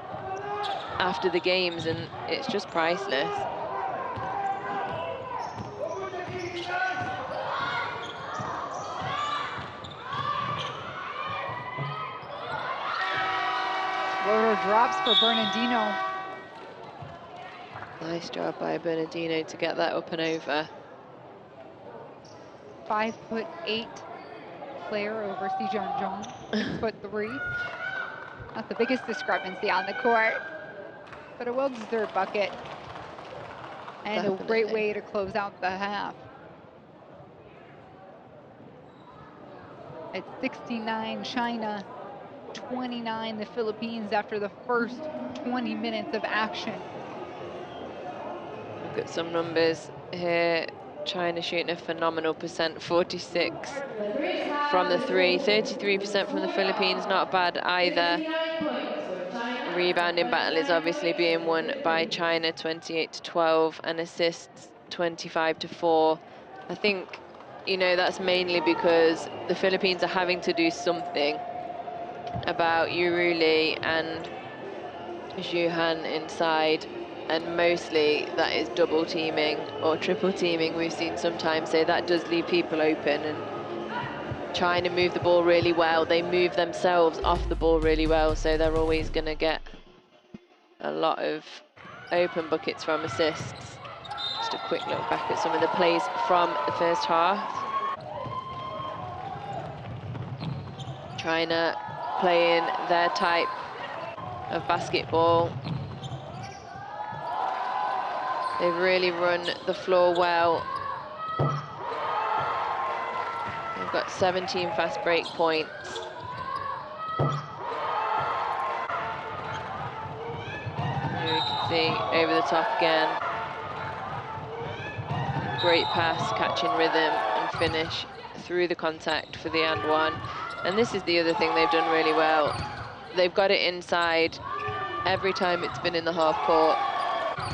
after the games, and it's just priceless. Floater drops for Bernardino. Nice job by Bernardino to get that up and over. 5'8" player over Sejong Jong, 6'3". Not the biggest discrepancy on the court, but a well-deserved bucket. And Definitely. a great way to close out the half. It's 69 China, 29 the Philippines after the first 20 minutes of action. Look at some numbers here. China shooting a phenomenal percent, 46 from the three, 33% from the Philippines, not bad either. Rebounding battle is obviously being won by China, 28-12, and assists 25-4. I think, you know, that's mainly because the Philippines are having to do something about Yuruli and Zhuhan inside and mostly that is double teaming or triple teaming. We've seen sometimes, so that does leave people open, and China move the ball really well. They move themselves off the ball really well, so they're always going to get a lot of open buckets from assists. Just a quick look back at some of the plays from the first half. China playing their type of basketball. They've really run the floor well. They've got 17 fast break points. Here we can see over the top again. Great pass, catching rhythm and finish through the contact for the and one. And this is the other thing they've done really well. They've got it inside every time it's been in the half court.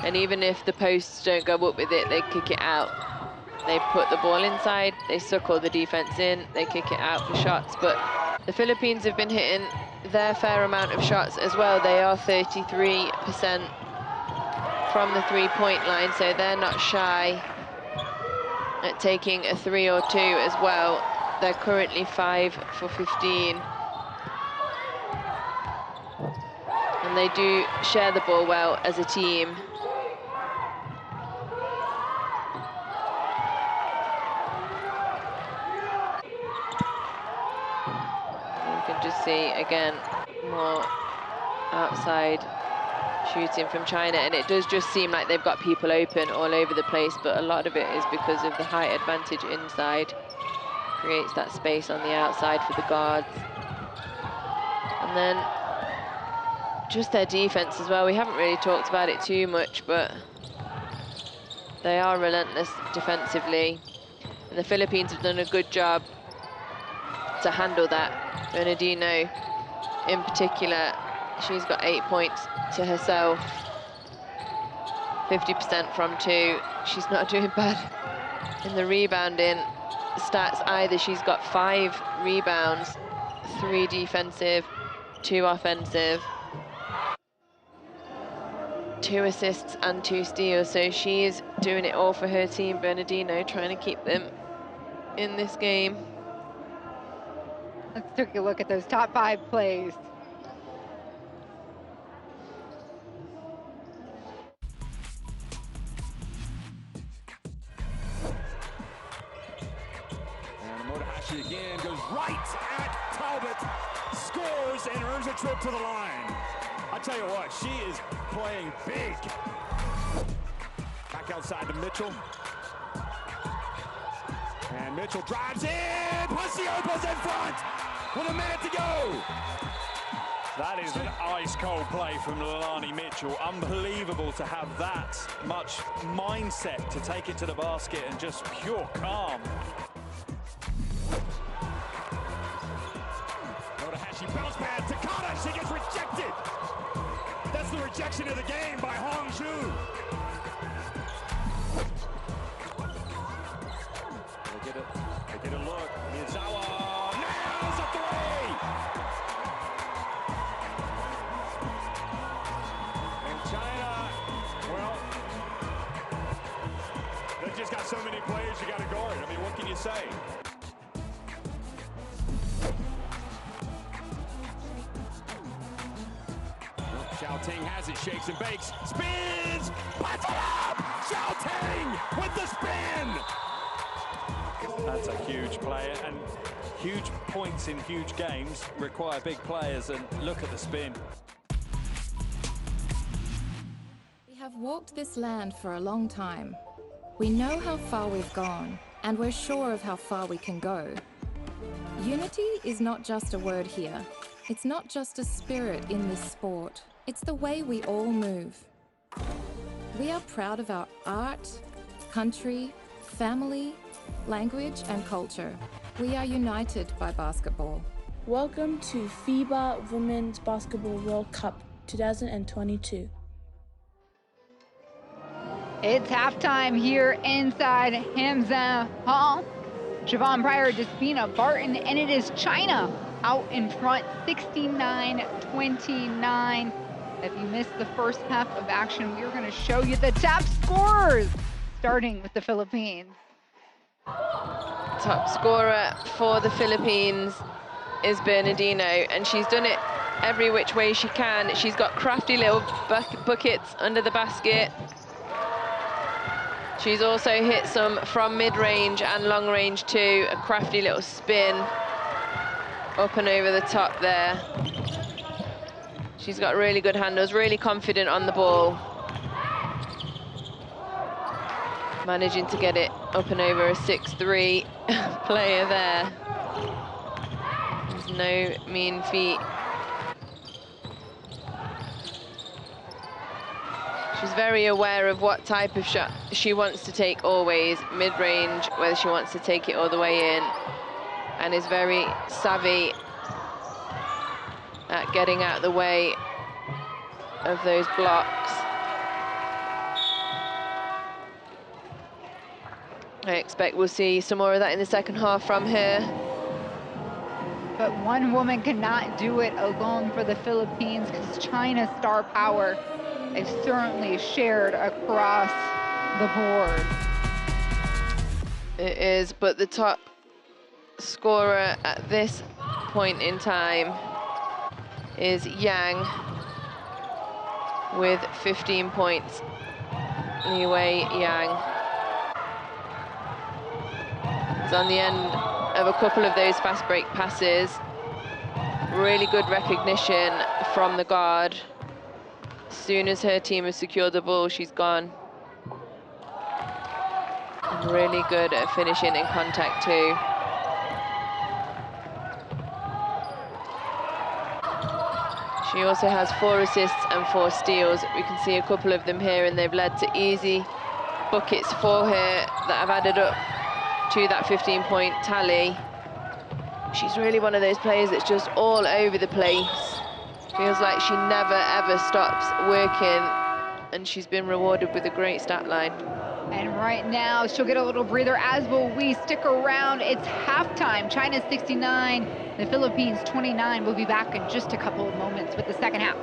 And even if the posts don't go up with it, they kick it out. They put the ball inside, they suckle the defense in, they kick it out for shots. But the Philippines have been hitting their fair amount of shots as well. They are 33% from the three-point line, so they're not shy at taking a 3 or 2 as well. They're currently 5 for 15. And they do share the ball well as a team. Just see again more outside shooting from China, and it does just seem like they've got people open all over the place, but a lot of it is because of the height advantage inside. Creates that space on the outside for the guards. And then just their defense as well. We haven't really talked about it too much, but they are relentless defensively, and the Philippines have done a good job to handle that. Bernardino in particular, she's got 8 points to herself, 50% from 2. She's not doing bad in the rebounding stats either. She's got 5 rebounds, 3 defensive, 2 offensive, 2 assists and 2 steals. So she is doing it all for her team, Bernardino, trying to keep them in this game. Let's take a look at those top 5 plays. And Motohashi again goes right at Talbot, scores and earns a trip to the line. I tell you what, she is playing big. Back outside to Mitchell. And Mitchell drives in, Pasiopo's in front with a minute to go. That is an ice-cold play from Leilani Mitchell. Unbelievable to have that much mindset to take it to the basket and just pure calm. Motohashi bounce pad, Takada, she gets rejected. That's the rejection of the game by Hongju. They get a look. Miyazawa nails a 3. And China, well, they've just got so many players you got to guard. I mean, what can you say? Xiaoting has it, shakes and bakes, spins, puts it up! Xiaoting with the spin! That's a huge player, and huge points in huge games require big players, and look at the spin. We have walked this land for a long time. We know how far we've gone, and we're sure of how far we can go. Unity is not just a word here. It's not just a spirit in this sport. It's the way we all move. We are proud of our art, country, family, language, and culture. We are united by basketball. Welcome to FIBA Women's Basketball World Cup 2022. It's halftime here inside Hamza Hall. Javon Pryor, Despina Barton, and it is China out in front, 69-29. If you missed the first half of action, we are going to show you the top scorers, starting with the Philippines. Top scorer for the Philippines is Bernardino, and she's done it every which way she can. She's got crafty little buckets under the basket. She's also hit some from mid-range and long range too. A crafty little spin up and over the top there. She's got really good handles, really confident on the ball. Managing to get it up and over a 6'3" player there. There's no mean feat. She's very aware of what type of shot she wants to take always, mid-range, whether she wants to take it all the way in, and is very savvy at getting out the way of those blocks. I expect we'll see some more of that in the second half from her. But one woman cannot do it alone for the Philippines, because China's star power is certainly shared across the board. It is, but the top scorer at this point in time is Yang with 15 points. Li Yang is on the end of a couple of those fast break passes. Really good recognition from the guard. As soon as her team has secured the ball, she's gone. And really good at finishing in contact too. She also has 4 assists and 4 steals. We can see a couple of them here, and they've led to easy buckets for her that have added up to that 15-point tally. She's really one of those players that's just all over the place. Feels like she never, ever stops working, and she's been rewarded with a great stat line. And right now, she'll get a little breather, as will we. Stick around. It's halftime. China's 69, the Philippines 29. We'll be back in just a couple of moments with the second half.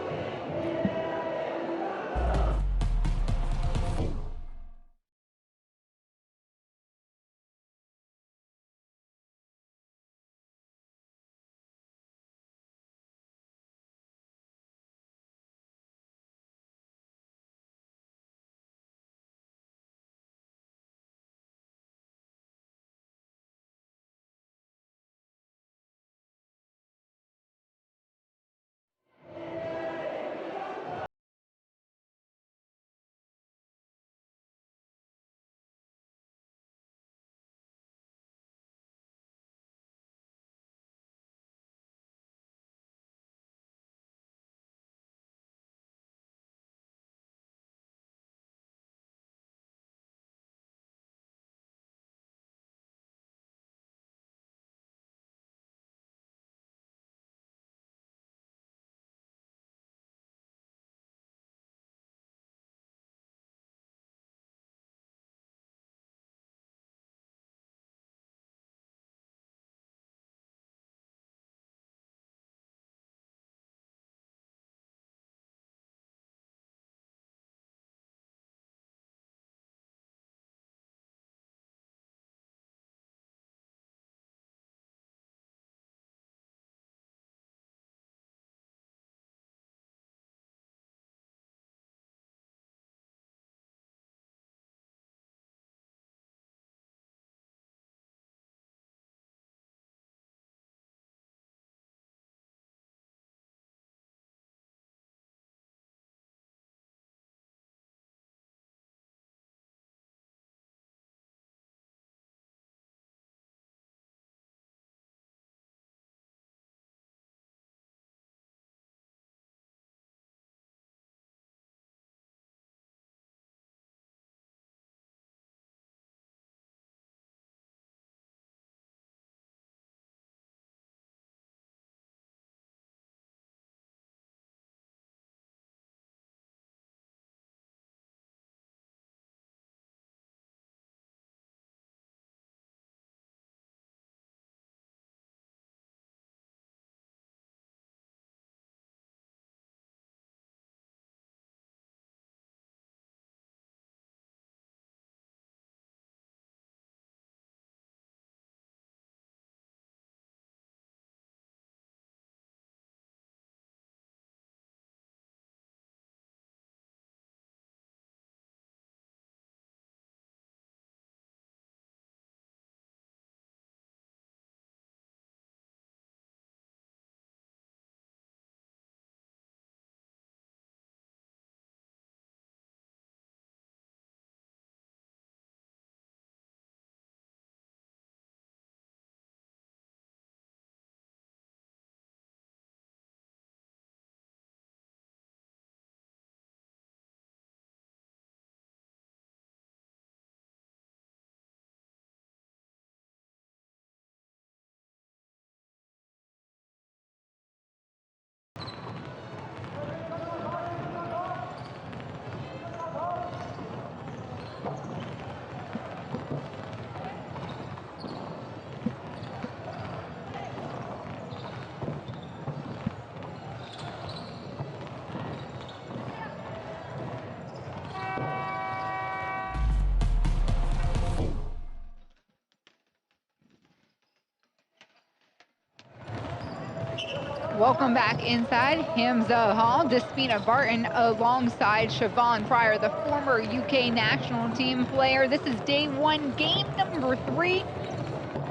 Welcome back inside. Hamza Hall, Despina Barton alongside Siobhan Fryer, the former UK national team player. This is day 1, game number 3.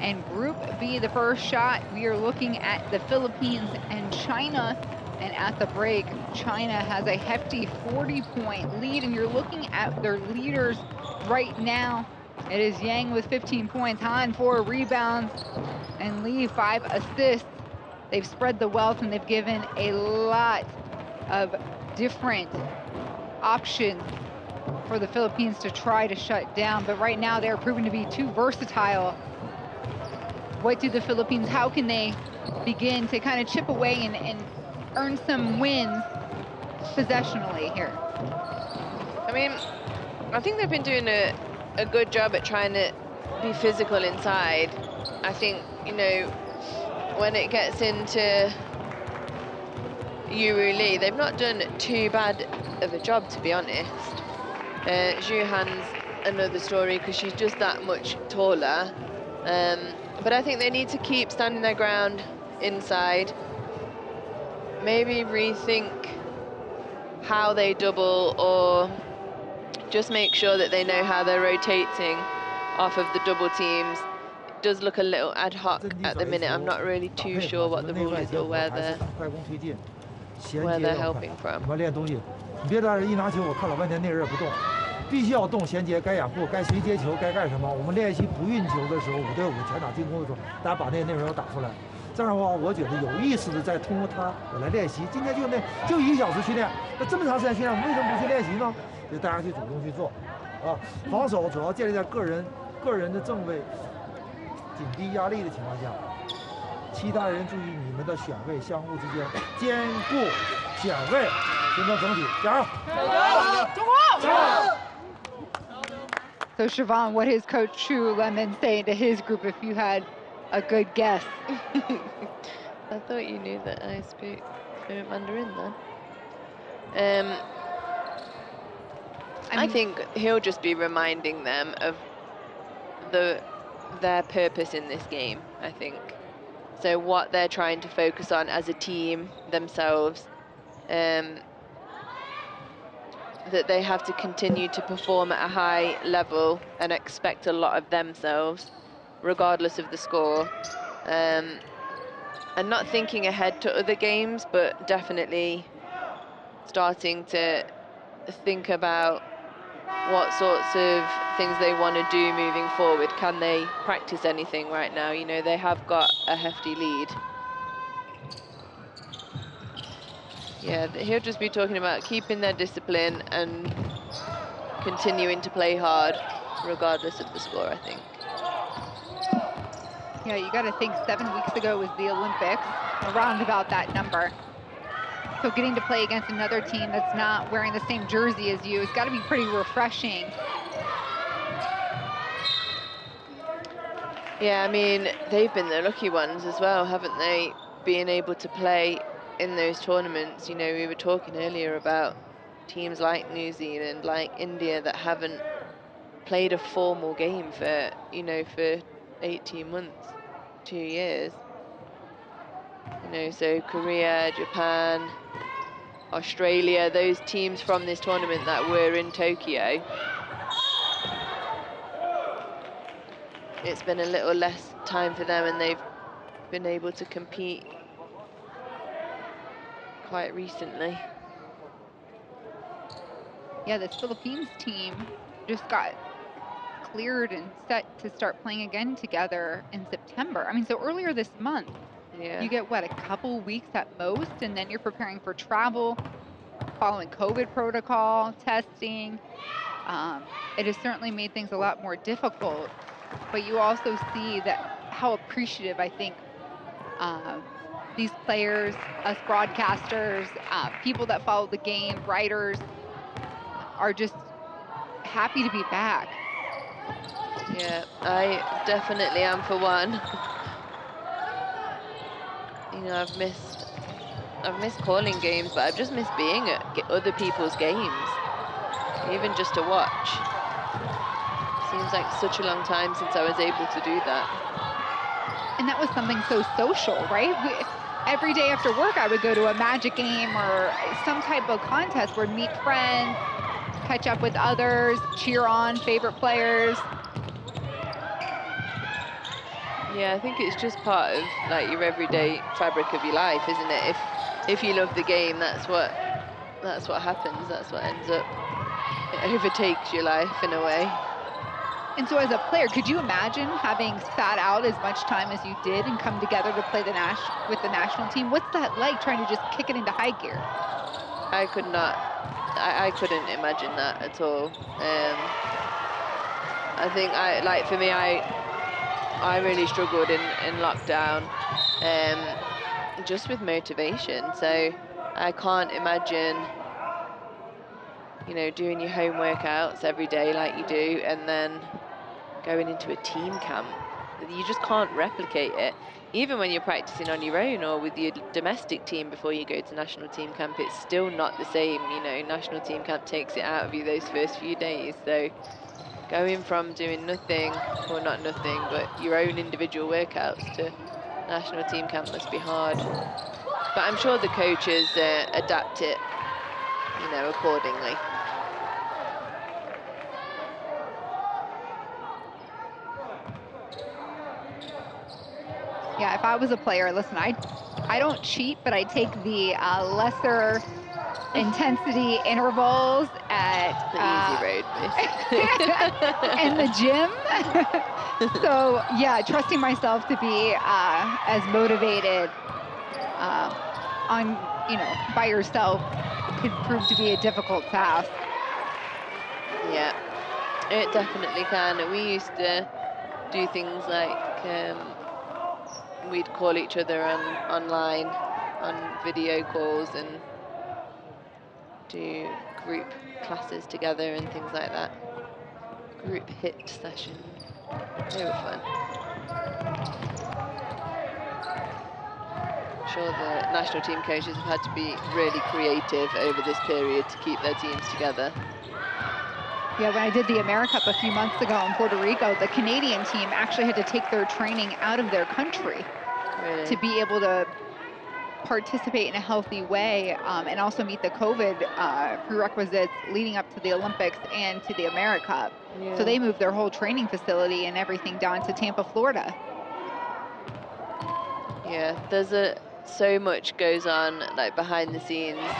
And Group B, the first shot, we are looking at the Philippines and China. And at the break, China has a hefty 40-point lead. And you're looking at their leaders right now. It is Yang with 15 points, Han 4 rebounds, and Lee 5 assists. They've spread the wealth and they've given a lot of different options for the Philippines to try to shut down. But right now they're proven to be too versatile. What do the Philippines, how can they begin to kind of chip away and earn some wins possessionally here? I mean, I think they've been doing a good job at trying to be physical inside. I think, you know, when it gets into Yuru Lee, they've not done too bad of a job, to be honest. Zhu Han's another story because she's just that much taller. But I think they need to keep standing their ground inside. Maybe rethink how they double, or just make sure that they know how they're rotating off of the double teams. It does look a little ad hoc at the minute. I'm not really too sure what the rule is or where they're helping from. 必须要动衔接，该掩护，该谁接球，该干什么。我们练习不运球的时候，5对5全场进攻的时候，大家把那个内容要打出来。这样的话，我觉得有意识的在通过它我来练习。今天就1个小时训练，那这么长时间训练，我们为什么不去练习呢？就大家去主动去做，啊，防守主要建立在个人的正位、紧逼压力的情况下，其他人注意你们的选位，相互之间兼顾选位，形成整体。加油！中国！加油！ So Siobhan, what is Coach Chu Lemon saying to his group if you had a good guess? I thought you knew that I speak fluent Mandarin then. I think he'll just be reminding them of their purpose in this game, I think. So what they're trying to focus on as a team themselves, that they have to continue to perform at a high level and expect a lot of themselves, regardless of the score. And not thinking ahead to other games, but definitely starting to think about what sorts of things they want to do moving forward. Can they practice anything right now? You know, they have got a hefty lead. Yeah, he'll just be talking about keeping their discipline and continuing to play hard, regardless of the score, I think. Yeah, you got to think 7 weeks ago was the Olympics, around about that number. So getting to play against another team that's not wearing the same jersey as you has got to be pretty refreshing. Yeah, I mean, they've been the lucky ones as well, haven't they? Being able to play in those tournaments. You know, we were talking earlier about teams like New Zealand, like India, that haven't played a formal game for, you know, for 18 months, 2 years. You know, so Korea, Japan, Australia, those teams from this tournament that were in Tokyo. It's been a little less time for them and they've been able to compete quite recently. Yeah, this Philippines team just got cleared and set to start playing again together in September. I mean, so earlier this month, yeah. You get, what, a couple weeks at most, and then you're preparing for travel, following COVID protocol, testing. It has certainly made things a lot more difficult, but you also see that how appreciative, I think, these players, us broadcasters, people that follow the game, writers, are just happy to be back. Yeah, I definitely am for one. You know, I've missed calling games, but I've just missed being at other people's games, even just to watch. Seems like such a long time since I was able to do that. And that was something so social, right? every day after work, I would go to a Magic game or some type of contest where meet friends, catch up with others, cheer on favorite players. Yeah, I think it's just part of like your everyday fabric of your life, isn't it? If you love the game, that's what happens. That's what ends up, it overtakes your life in a way. And so as a player, could you imagine having sat out as much time as you did and come together to play with the national team? What's that like, trying to just kick it into high gear? I could not, I couldn't imagine that at all. I think for me, I really struggled in lockdown, just with motivation. So I can't imagine, you know, doing your home workouts every day like you do, and then going into a team camp. You just can't replicate it. Even when you're practicing on your own or with your domestic team before you go to national team camp, it's still not the same. You know, national team camp takes it out of you those first few days. So going from doing nothing, or not nothing, but your own individual workouts to national team camp must be hard. But I'm sure the coaches adapt it, you know, accordingly. Yeah, if I was a player, listen, I don't cheat, but I take the lesser intensity intervals at the easy road, basically. and the gym. So yeah, trusting myself to be as motivated on, you know, by yourself could prove to be a difficult task. Yeah, it definitely can. We used to do things like we'd call each other online on video calls and do group classes together and things like that. Group hit sessions. They were fun. I'm sure the national team coaches have had to be really creative over this period to keep their teams together. Yeah, when I did the AmeriCup a few months ago in Puerto Rico, the Canadian team actually had to take their training out of their country to be able to participate in a healthy way and also meet the COVID prerequisites leading up to the Olympics and to the AmeriCup. Yeah. So they moved their whole training facility and everything down to Tampa, Florida. Yeah, there's so much goes on like behind the scenes,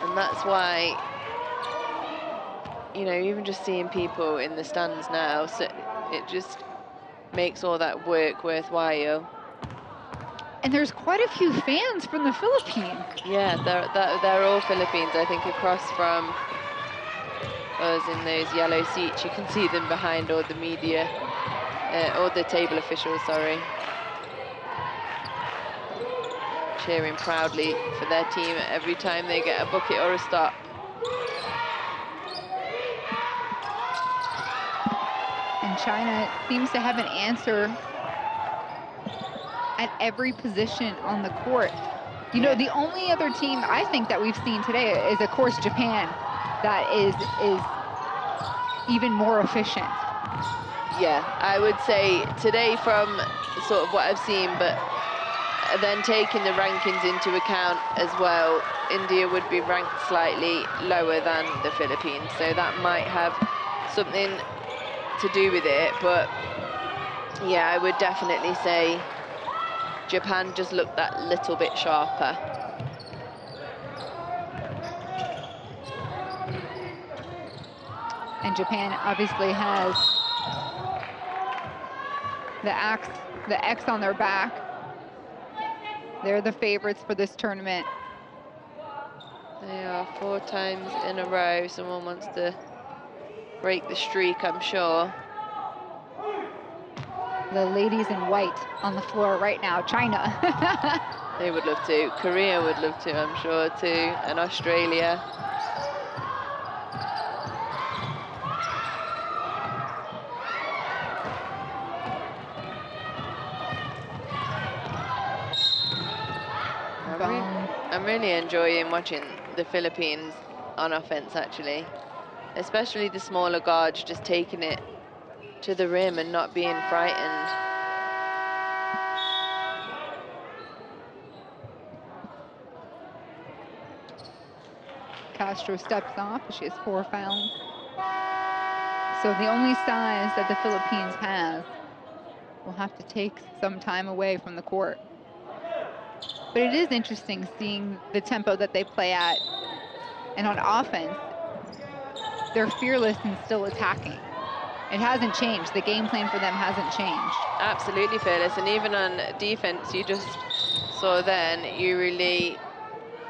and that's why, you know, even just seeing people in the stands now, so it just makes all that work worthwhile. And there's quite a few fans from the Philippines. Yeah, they're all Philippines. I think across from us in those yellow seats, you can see them behind all the media, or the table officials, sorry, cheering proudly for their team every time they get a bucket or a stop. And China seems to have an answer at every position on the court. You know, the only other team I think that we've seen today is, of course, Japan, that is even more efficient. Yeah, I would say today from sort of what I've seen, but then taking the rankings into account as well, India would be ranked slightly lower than the Philippines, so that might have something to do with it. But yeah, I would definitely say Japan just looked that little bit sharper. And Japan obviously has the X on their back. They're the favorites for this tournament. They are 4 times in a row. Someone wants to break the streak, I'm sure. The ladies in white on the floor right now, China. They would love to. Korea would love to, I'm sure, too. And Australia. I'm really enjoying watching the Philippines on offense, actually. Especially the smaller guards just taking it to the rim and not being frightened. Castro steps off. She has 4 fouls. So the only size that the Philippines has will have to take some time away from the court. But it is interesting seeing the tempo that they play at. And on offense, they're fearless and still attacking. It hasn't changed. The game plan for them hasn't changed. Absolutely fearless. And even on defense, you just saw then, you really,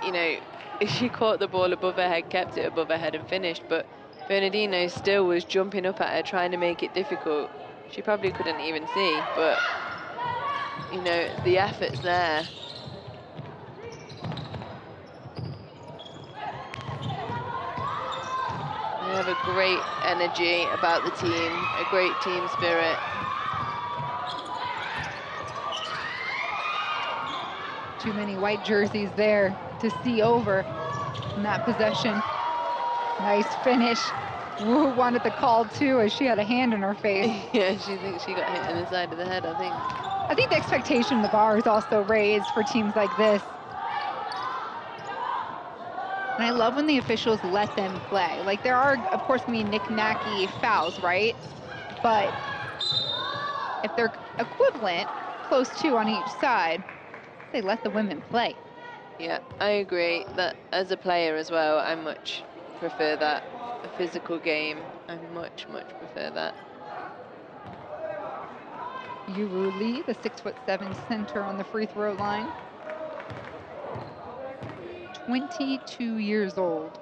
you know, she caught the ball above her head, kept it above her head and finished. But Bernardino still was jumping up at her, trying to make it difficult. She probably couldn't even see, but, you know, the effort's there. They have a great energy about the team, a great team spirit. Too many white jerseys there to see over in that possession. Nice finish. Wu wanted the call too, as she had a hand in her face. Yeah, she thinks she got hit in the side of the head, I think. I think the expectation, the bar is also raised for teams like this. And I love when the officials let them play. Like, there are, of course, going to be knick-knacky fouls, right? But if they're equivalent, close to on each side, they let the women play. Yeah, I agree that as a player as well, I much prefer that. A physical game, I much prefer that. Yuru Lee, the 6'7" center on the free throw line. 22 years old.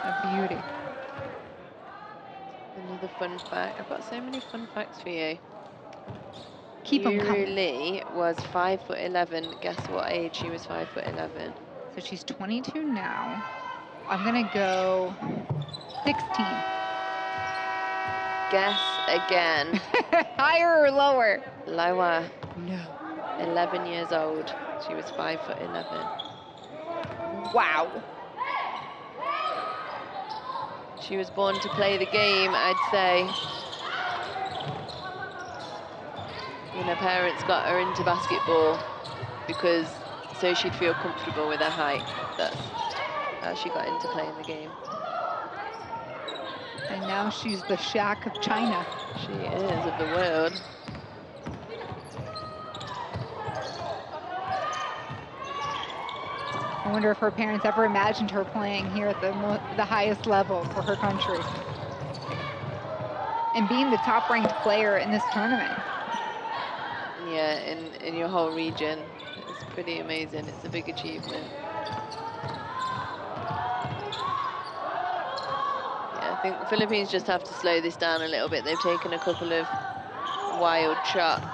A beauty. Another fun fact. I've got so many fun facts for you. Keep them coming. Yuru Lee was 5'11". Guess what age she was 5'11"? So she's 22 now. I'm gonna go 16. Guess again. Higher or lower? Lower. No. 11 years old. She was 5'11". Wow. She was born to play the game, I'd say. And her parents got her into basketball because so she'd feel comfortable with her height. That's how she got into playing the game. And now she's the Shaq of China. She is, of the world. I wonder if her parents ever imagined her playing here at the highest level for her country. And being the top-ranked player in this tournament. Yeah, in your whole region. It's pretty amazing. It's a big achievement. Yeah, I think the Philippines just have to slow this down a little bit. They've taken a couple of wild shots.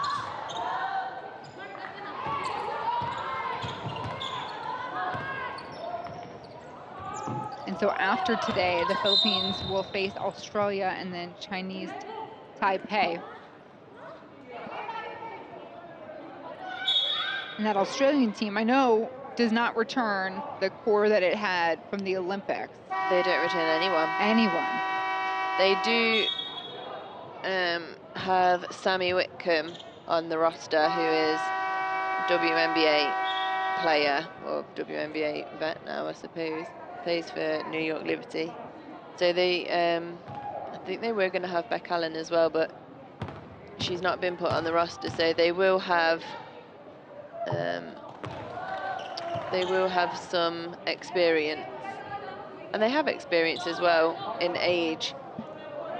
And so after today, the Philippines will face Australia and then Chinese Taipei. And that Australian team, I know, does not return the core that it had from the Olympics. They don't return anyone. Anyone. They do have Sammy Whitcomb on the roster, who is WNBA player, or WNBA vet now, I suppose. Plays for New York Liberty. So they, I think they were going to have Beck Allen as well, but she's not been put on the roster. So they will have some experience, and they have experience as well in age.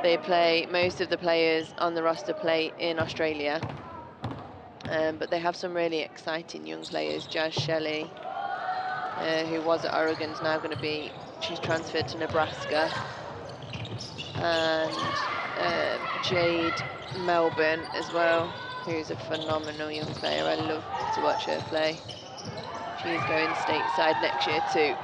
They play, most of the players on the roster play in Australia, but they have some really exciting young players. Jazz Shelley, who was at Oregon, is now going to be, she's transferred to Nebraska, and Jade Melbourne as well, who's a phenomenal young player. I love to watch her play. She's going stateside next year too.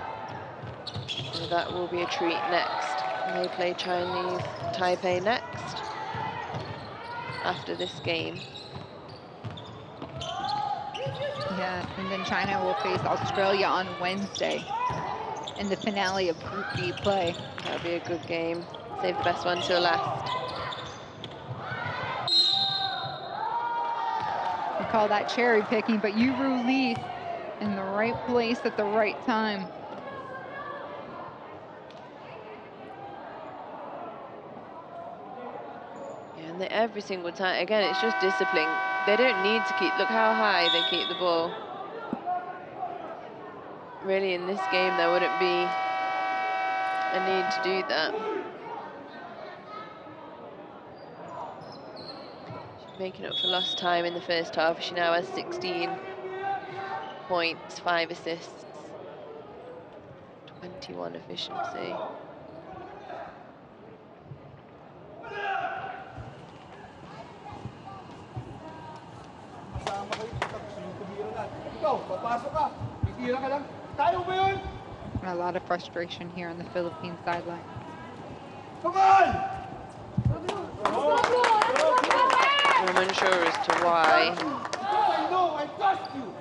So that will be a treat next. And they play Chinese Taipei next after this game. Yeah, and then China will face Australia on Wednesday in the finale of Group B play. That'll be a good game. Save the best one till last. We call that cherry picking, but Yuru Lee in the right place at the right time. Yeah, and every single time, again, it's just discipline. They don't need to keep, look how high they keep the ball. Really, in this game, there wouldn't be a need to do that. She's making up for lost time in the first half. She now has 16 points, 5 assists, 21 efficiency. A lot of frustration here on the Philippines sideline. Come on! I'm unsure as to why. I know, I trust you.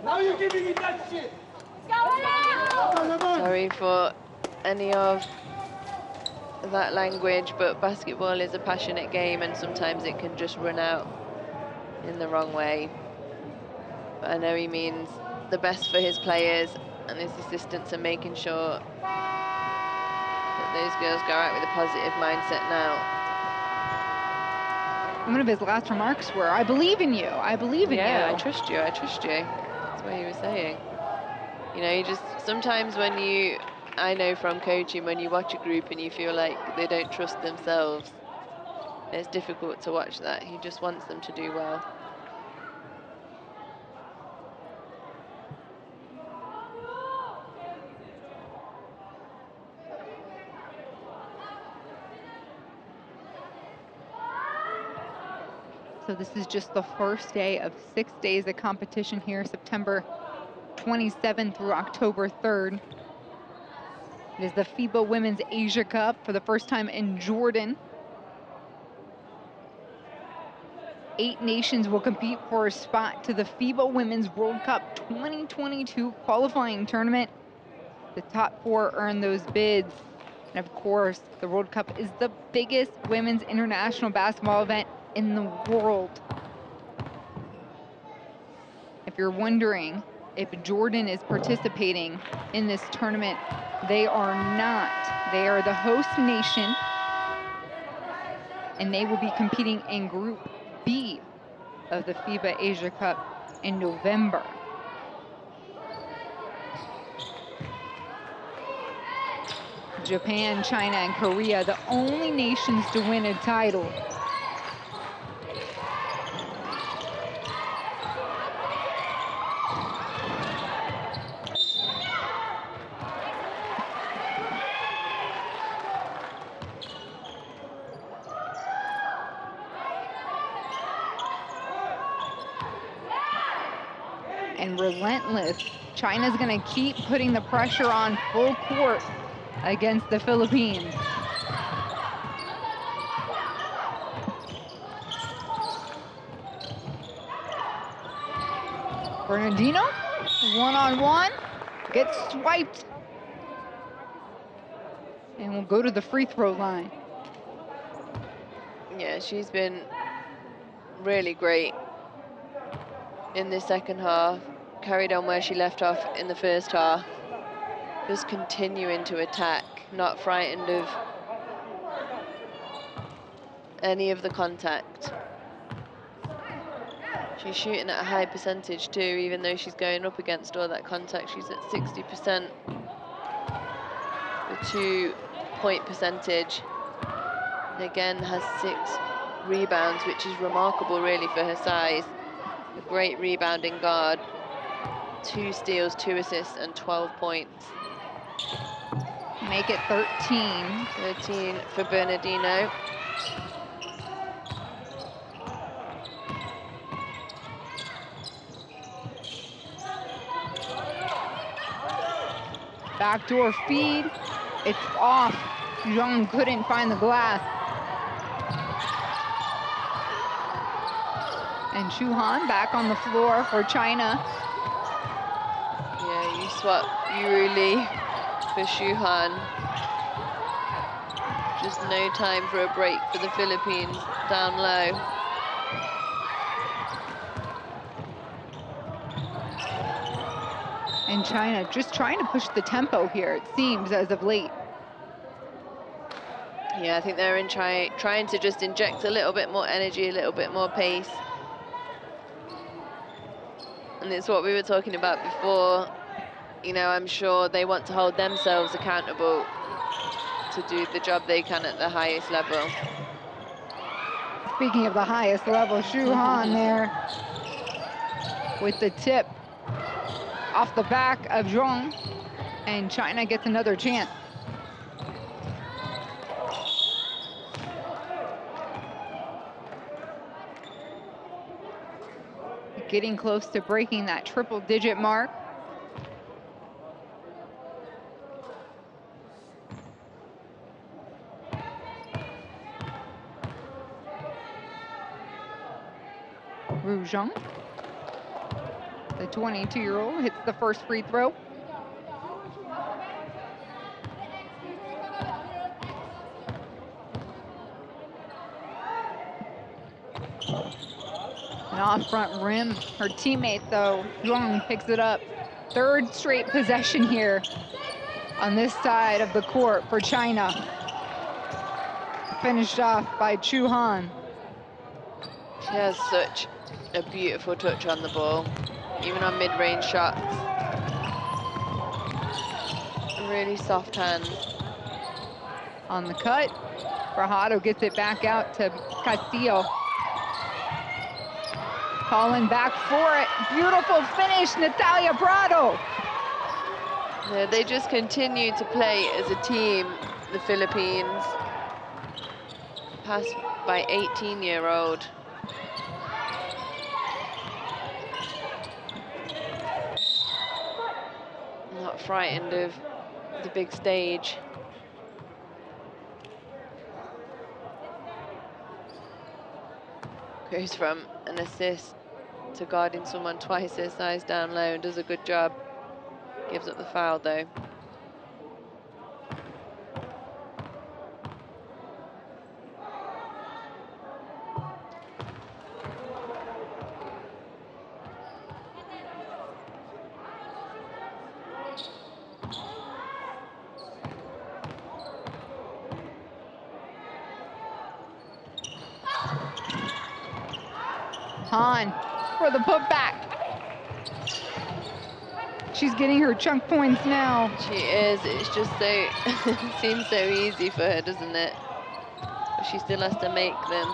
Now you're giving me that shit. Sorry for any of that language, but basketball is a passionate game and sometimes it can just run out in the wrong way. But I know he means the best for his players and his assistants are making sure that those girls go out with a positive mindset now. One of his last remarks were, "I believe in you. I believe in you." Yeah, I trust you. I trust you. That's what he was saying. You know, you just sometimes when you, I know from coaching, when you watch a group and you feel like they don't trust themselves, it's difficult to watch that. He just wants them to do well. So this is just the first day of 6 days of competition here, September 27th through October 3rd. It is the FIBA Women's Asia Cup for the first time in Jordan. 8 nations will compete for a spot to the FIBA Women's World Cup 2022 qualifying tournament. The top 4 earn those bids. And of course, the World Cup is the biggest women's international basketball event in the world. If you're wondering if Jordan is participating in this tournament, they are not. They are the host nation, and they will be competing in Group B of the FIBA Asia Cup in November. Japan, China, and Korea, the only nations to win a title. And relentless. China's gonna keep putting the pressure on full court against the Philippines. Bernardino, one-on-one, gets swiped. And we'll go to the free throw line. Yeah, she's been really great in the second half. Carried on where she left off in the first half. Just continuing to attack, not frightened of any of the contact. She's shooting at a high percentage too, even though she's going up against all that contact. She's at 60%. The 2-point percentage. And again, has 6 rebounds, which is remarkable really for her size. A great rebounding guard. 2 steals, 2 assists, and 12 points. Make it 13. 13 for Bernardino. Backdoor feed. It's off. Zhang couldn't find the glass. And Shuhan back on the floor for China. Yeah, you swap Yuri for Shuhan. Just no time for a break for the Philippines down low. And China just trying to push the tempo here, it seems, as of late. Yeah, I think they're trying to just inject a little bit more energy, a little bit more pace. And it's what we were talking about before. You know, I'm sure they want to hold themselves accountable to do the job they can at the highest level. Speaking of the highest level, Xu Han there with the tip off the back of Zhong, and China gets another chance. Getting close to breaking that triple-digit mark. Ru Zhong, the 22-year-old, hits the first free throw. And off front rim, her teammate though, Zhong, picks it up. Third straight possession here on this side of the court for China. Finished off by Xu Han. She has such a beautiful touch on the ball, even on mid-range shots. Really soft hands. On the cut, Fajardo gets it back out to Castillo. Calling back for it. Beautiful finish, Natalia Prado. Yeah, they just continue to play as a team, the Philippines. Passed by 18-year-old. Not frightened of the big stage. Goes from an assist to guarding someone twice their size down low and does a good job. Gives up the foul though. Han for the putback. She's getting her chunk points now. She is. It's just so, it seems so easy for her, doesn't it? But she still has to make them.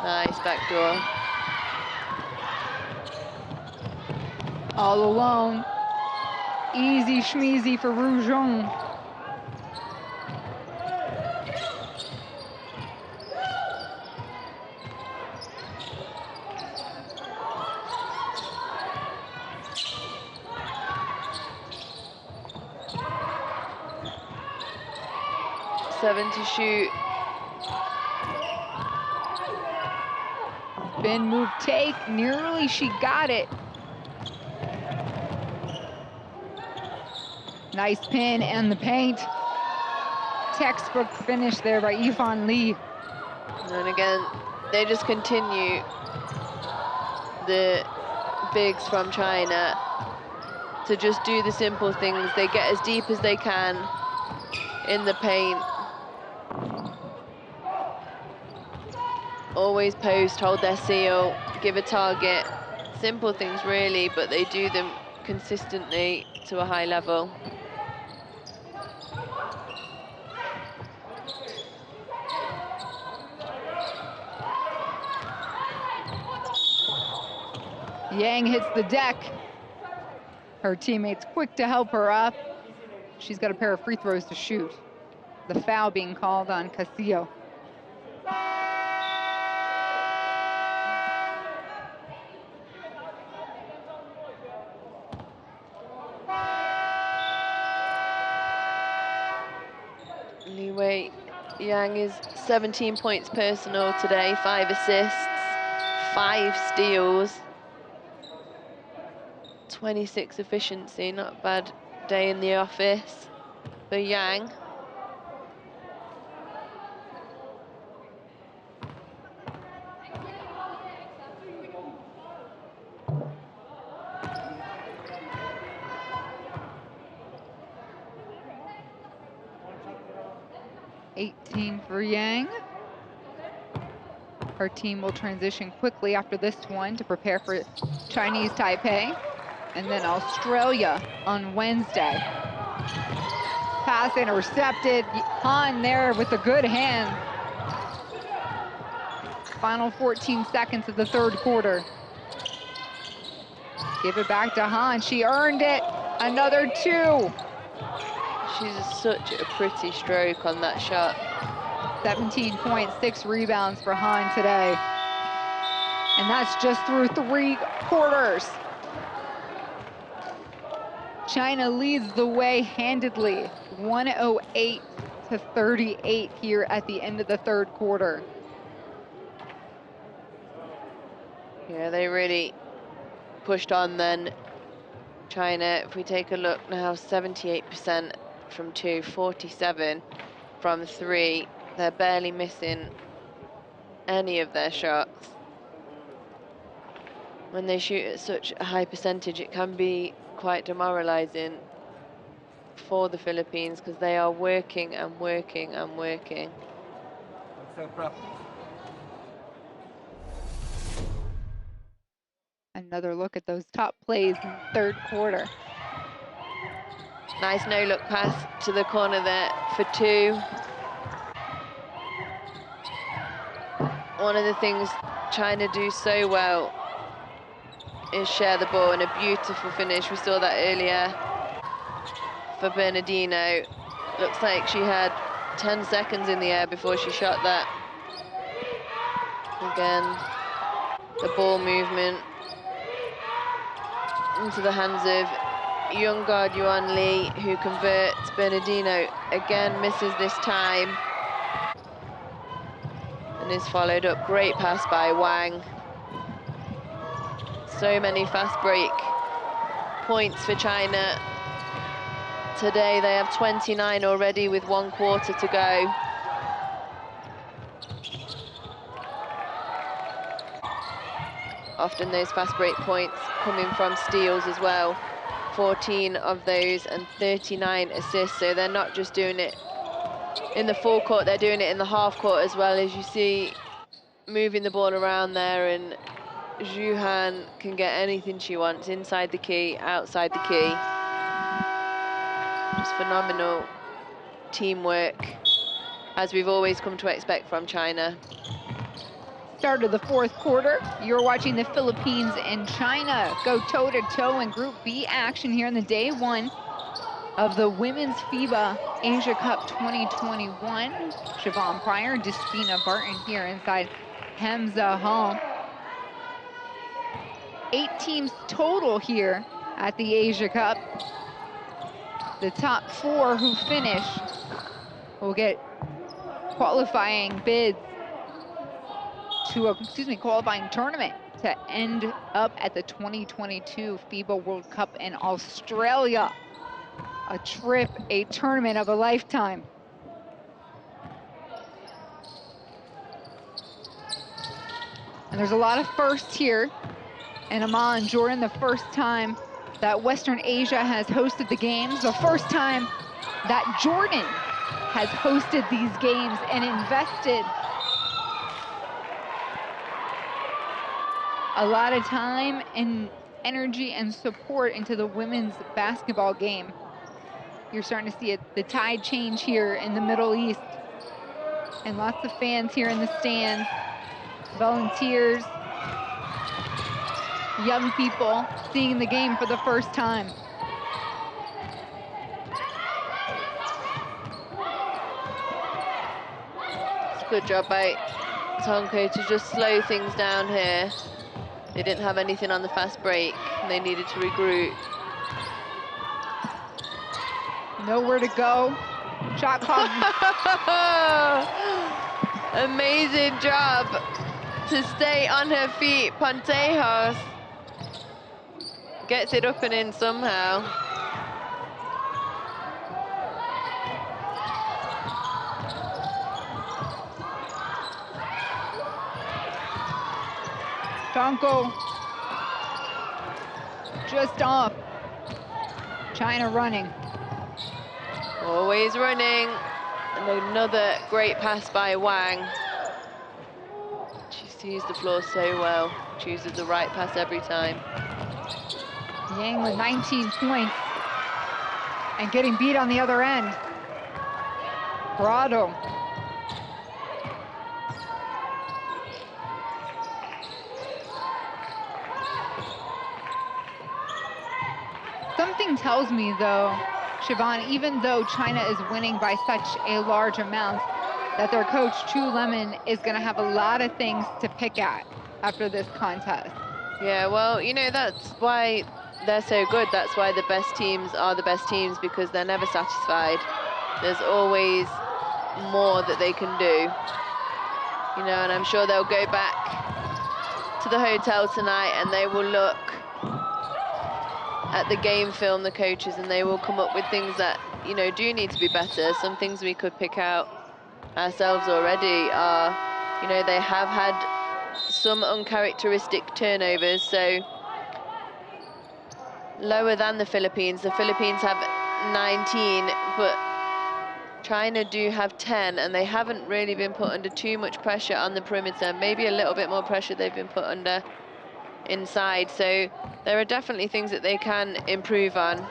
Nice backdoor. All alone. Easy schmeezy for Ru Zhong. Seven to shoot. Spin move take, nearly she got it. Nice pin and the paint. Textbook finish there by Yifan Lee. And again, they just continue, the bigs from China, to just do the simple things. They get as deep as they can in the paint. Always post, hold their seal, give a target. Simple things really, but they do them consistently to a high level. Yang hits the deck. Her teammates quick to help her up. She's got a pair of free throws to shoot. The foul being called on Castillo. Yang is 17 points personal today, 5 assists, 5 steals, 26 efficiency, not a bad day in the office for Yang. 18 for Yang. Her team will transition quickly after this one to prepare for Chinese Taipei and then Australia on Wednesday. Pass intercepted. Han there with a good hand. Final 14 seconds of the third quarter. Give it back to Han. She earned it. Another 2. She's such a pretty stroke on that shot. 17 points, 6 rebounds for Han today. And that's just through 3 quarters. China leads the way handedly, 108 to 38 here at the end of the third quarter. Yeah, they really pushed on then. China, if we take a look now, 78% from 2, 47 from 3. They're barely missing any of their shots. When they shoot at such a high percentage, it can be quite demoralizing for the Philippines because they are working and working and working. Another look at those top plays in the third quarter. Nice no-look pass to the corner there for 2. One of the things China do so well is share the ball, and a beautiful finish. We saw that earlier for Bernardino. Looks like she had 10 seconds in the air before she shot that. Again, the ball movement into the hands of young guard Yuan Li, who converts. Bernardino again misses this time and is followed up. Great pass by Wang. So many fast break points for China. Today they have 29 already with 1 quarter to go. Often those fast break points coming from steals as well. 14 of those and 39 assists, so they're not just doing it in the full court, they're doing it in the half court as well. As you see, moving the ball around there, and Zhu Han can get anything she wants, inside the key, outside the key. Just phenomenal teamwork, as we've always come to expect from China. Start of the fourth quarter. You're watching the Philippines and China go toe-to-toe in Group B action here in the day 1 of the Women's FIBA Asia Cup 2021. Siobhan Pryor and Despina Barton here inside Hamza Hall. 8 teams total here at the Asia Cup. The top 4 who finish will get qualifying bids to a, qualifying tournament to end up at the 2022 FIBA World Cup in Australia. A trip, a tournament of a lifetime. And there's a lot of firsts here. And Amman, Jordan, the first time that Western Asia has hosted the games, the first time that Jordan has hosted these games and invested a lot of time and energy and support into the women's basketball game. You're starting to see the tide change here in the Middle East. And lots of fans here in the stands, volunteers, young people seeing the game for the first time. It's a good job by Tonko to just slow things down here. They didn't have anything on the fast break, and they needed to regroup. Nowhere to go. Shot clock. Amazing job to stay on her feet. Pontejos gets it up and in somehow. Tonko just off. China running. Always running. And another great pass by Wang. She sees the floor so well, chooses the right pass every time. Yang with 19 points and getting beat on the other end. Prado. Something tells me, though, Siobhan, even though China is winning by such a large amount, that their coach, Chu Lemon, is going to have a lot of things to pick at after this contest. Yeah, well, you know, that's why they're so good. That's why the best teams are the best teams, because they're never satisfied. There's always more that they can do. You know, and I'm sure they'll go back to the hotel tonight and they will look at the game film, the coaches, and they will come up with things that, you know, do need to be better. Some things we could pick out ourselves already are, you know, they have had some uncharacteristic turnovers, so lower than the Philippines. The Philippines have 19, but China do have 10, and they haven't really been put under too much pressure on the perimeter. Maybe a little bit more pressure they've been put under inside, so there are definitely things that they can improve on.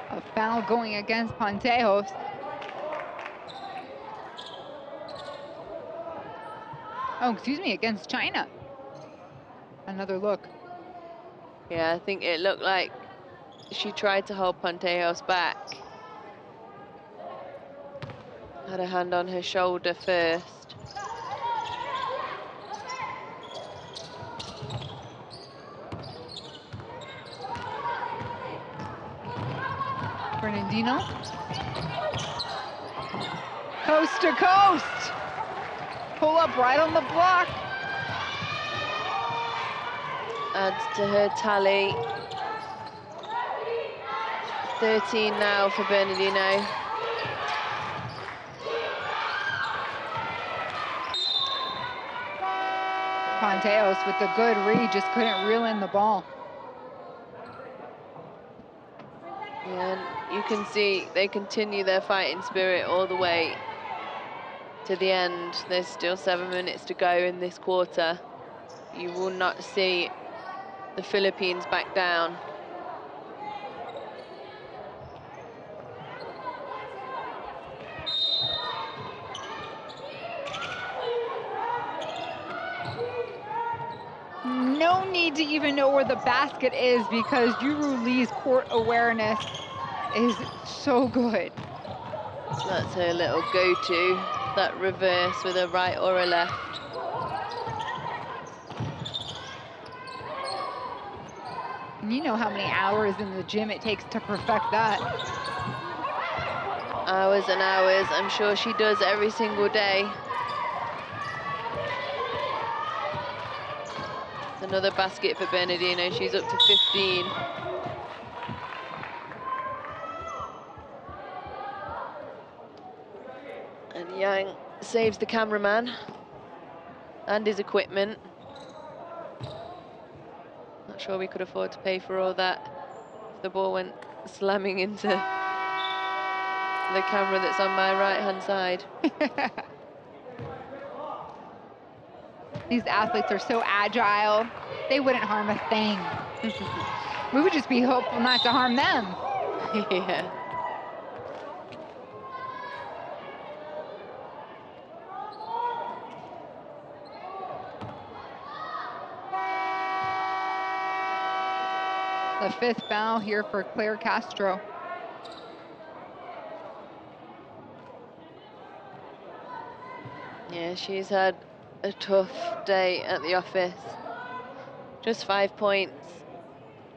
A foul going against Panteos. Oh, excuse me, against China. Another look. Yeah, I think it looked like she tried to hold Panteos back. Had a hand on her shoulder first. Bernardino. Coast to coast. Pull up right on the block. Adds to her tally. 13 now for Bernardino. Panteos with the good read, just couldn't reel in the ball. And you can see they continue their fighting spirit all the way to the end. There's still 7 minutes to go in this quarter. You will not see the Philippines back down. No need to even know where the basket is because Yuru Lee's court awareness is so good. So that's her little go-to, that reverse with a right or a left. And you know how many hours in the gym it takes to perfect that. Hours and hours, I'm sure she does every single day. Another basket for Bernardino, she's up to 15. And Yang saves the cameraman and his equipment. Not sure we could afford to pay for all that if the ball went slamming into the camera that's on my right-hand side. These athletes are so agile, they wouldn't harm a thing. We would just be hopeful not to harm them. Yeah. The 5th foul here for Claire Castro. Yeah, she's had a tough day at the office. Just 5 points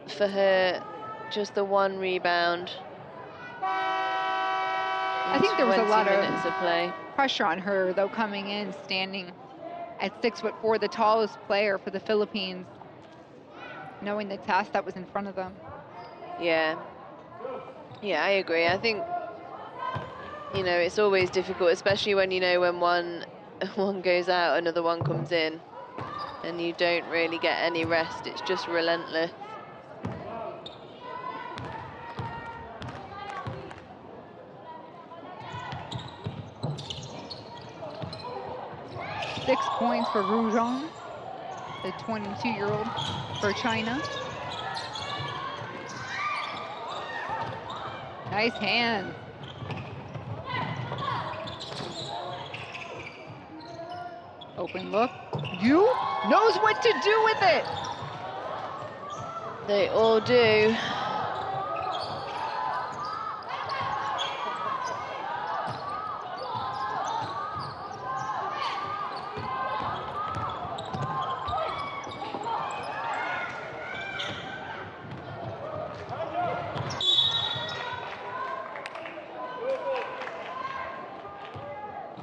for her, just the 1 rebound. I think there was a lot of play. Pressure on her, though, coming in, standing at 6'4", the tallest player for the Philippines, knowing the task that was in front of them. Yeah. Yeah, I agree. I think you know, it's always difficult, especially when you know when one goes out, another one comes in, and you don't really get any rest. It's just relentless. Six points for Ru Zhang, the 22-year-old for China. Nice hands. Open look. Yu knows what to do with it. They all do.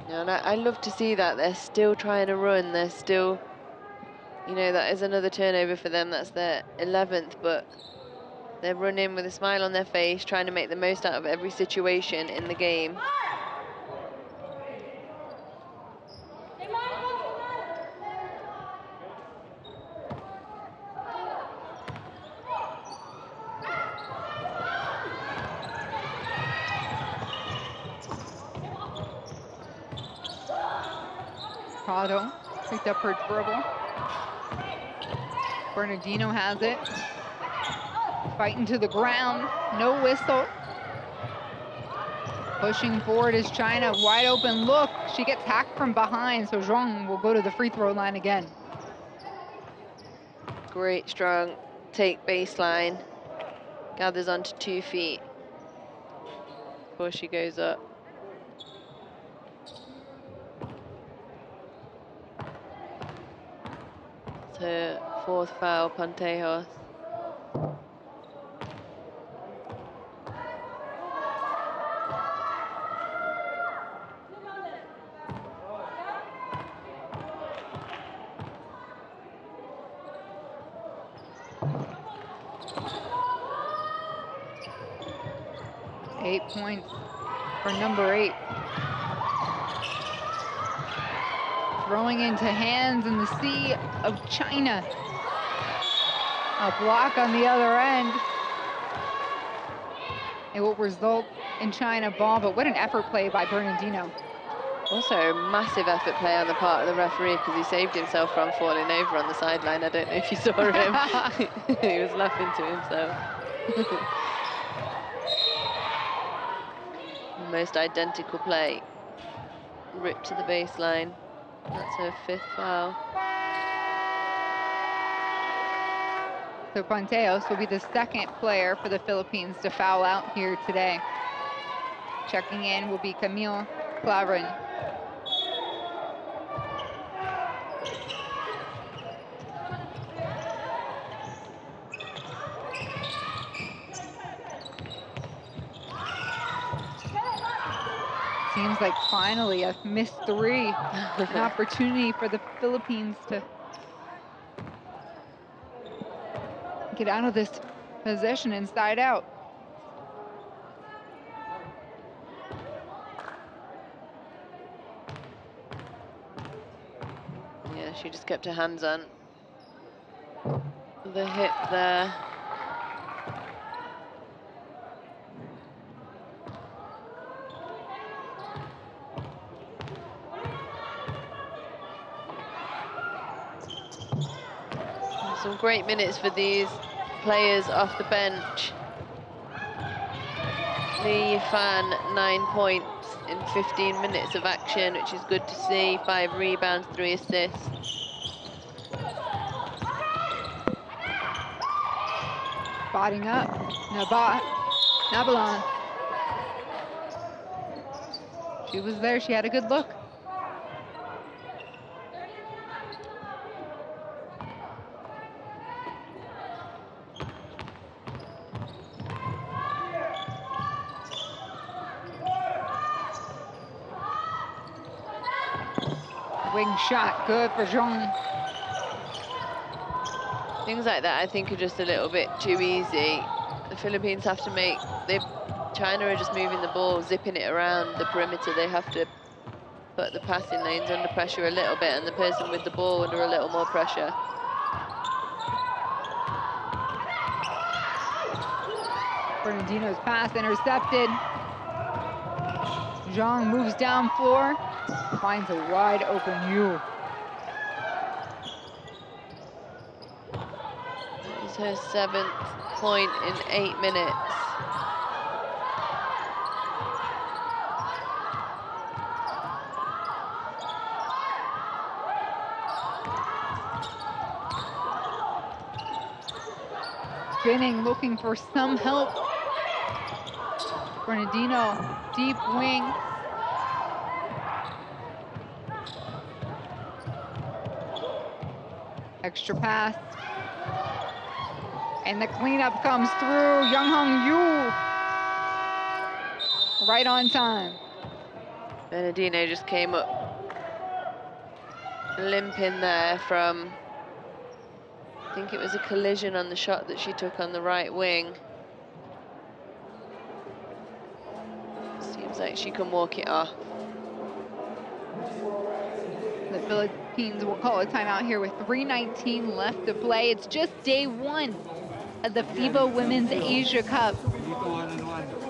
And I love to see that. They're still trying to run. They're still, you know, that is another turnover for them. That's their 11th, but they're running with a smile on their face, trying to make the most out of every situation in the game. Prado picked up her dribble. Bernardino has it. Fighting to the ground, no whistle. Pushing forward is China, wide open look. She gets hacked from behind, so Zhang will go to the free throw line again. Great strong take baseline. Gathers onto 2 feet before she goes up. It's her 4th foul, Pantejos. Eight points for number 8. Throwing into hands in the sea of China. A block on the other end. It will result in China ball, but what an effort play by Bernardino. Also a massive effort play on the part of the referee, because he saved himself from falling over on the sideline. I don't know if you saw him. He was laughing to himself. Almost identical play. Ripped to the baseline. That's her 5th foul. So Pantejos will be the 2nd player for the Philippines to foul out here today. Checking in will be Camille Clavin. Seems like finally a missed 3. An opportunity for the Philippines to get out of this position inside out. Yeah, she just kept her hands on the hip there. Some great minutes for these players off the bench. Li Yifan, 9 points in 15 minutes of action, which is good to see. 5 rebounds, 3 assists. Spotting up, Nabalan. She was there, she had a good look. Wing shot, good for Zhang. Things like that I think are just a little bit too easy. The Philippines have to make, they've China are just moving the ball, zipping it around the perimeter. They have to put the passing lanes under pressure a little bit, and the person with the ball under a little more pressure. Bernardino's pass intercepted. Zhang moves down floor, finds a wide open Yu. That is her 7th point in 8 minutes. Spinning, looking for some help. Bernardino, deep wing. Extra pass. And the cleanup comes through. Younghong Yu. Right on time. Bernardino just came up limping there from, I think it was a collision on the shot that she took on the right wing. Seems like she can walk it off. The Philippines will call a timeout here with 3:19 left to play. It's just day 1 of the FIBA Women's Asia Cup.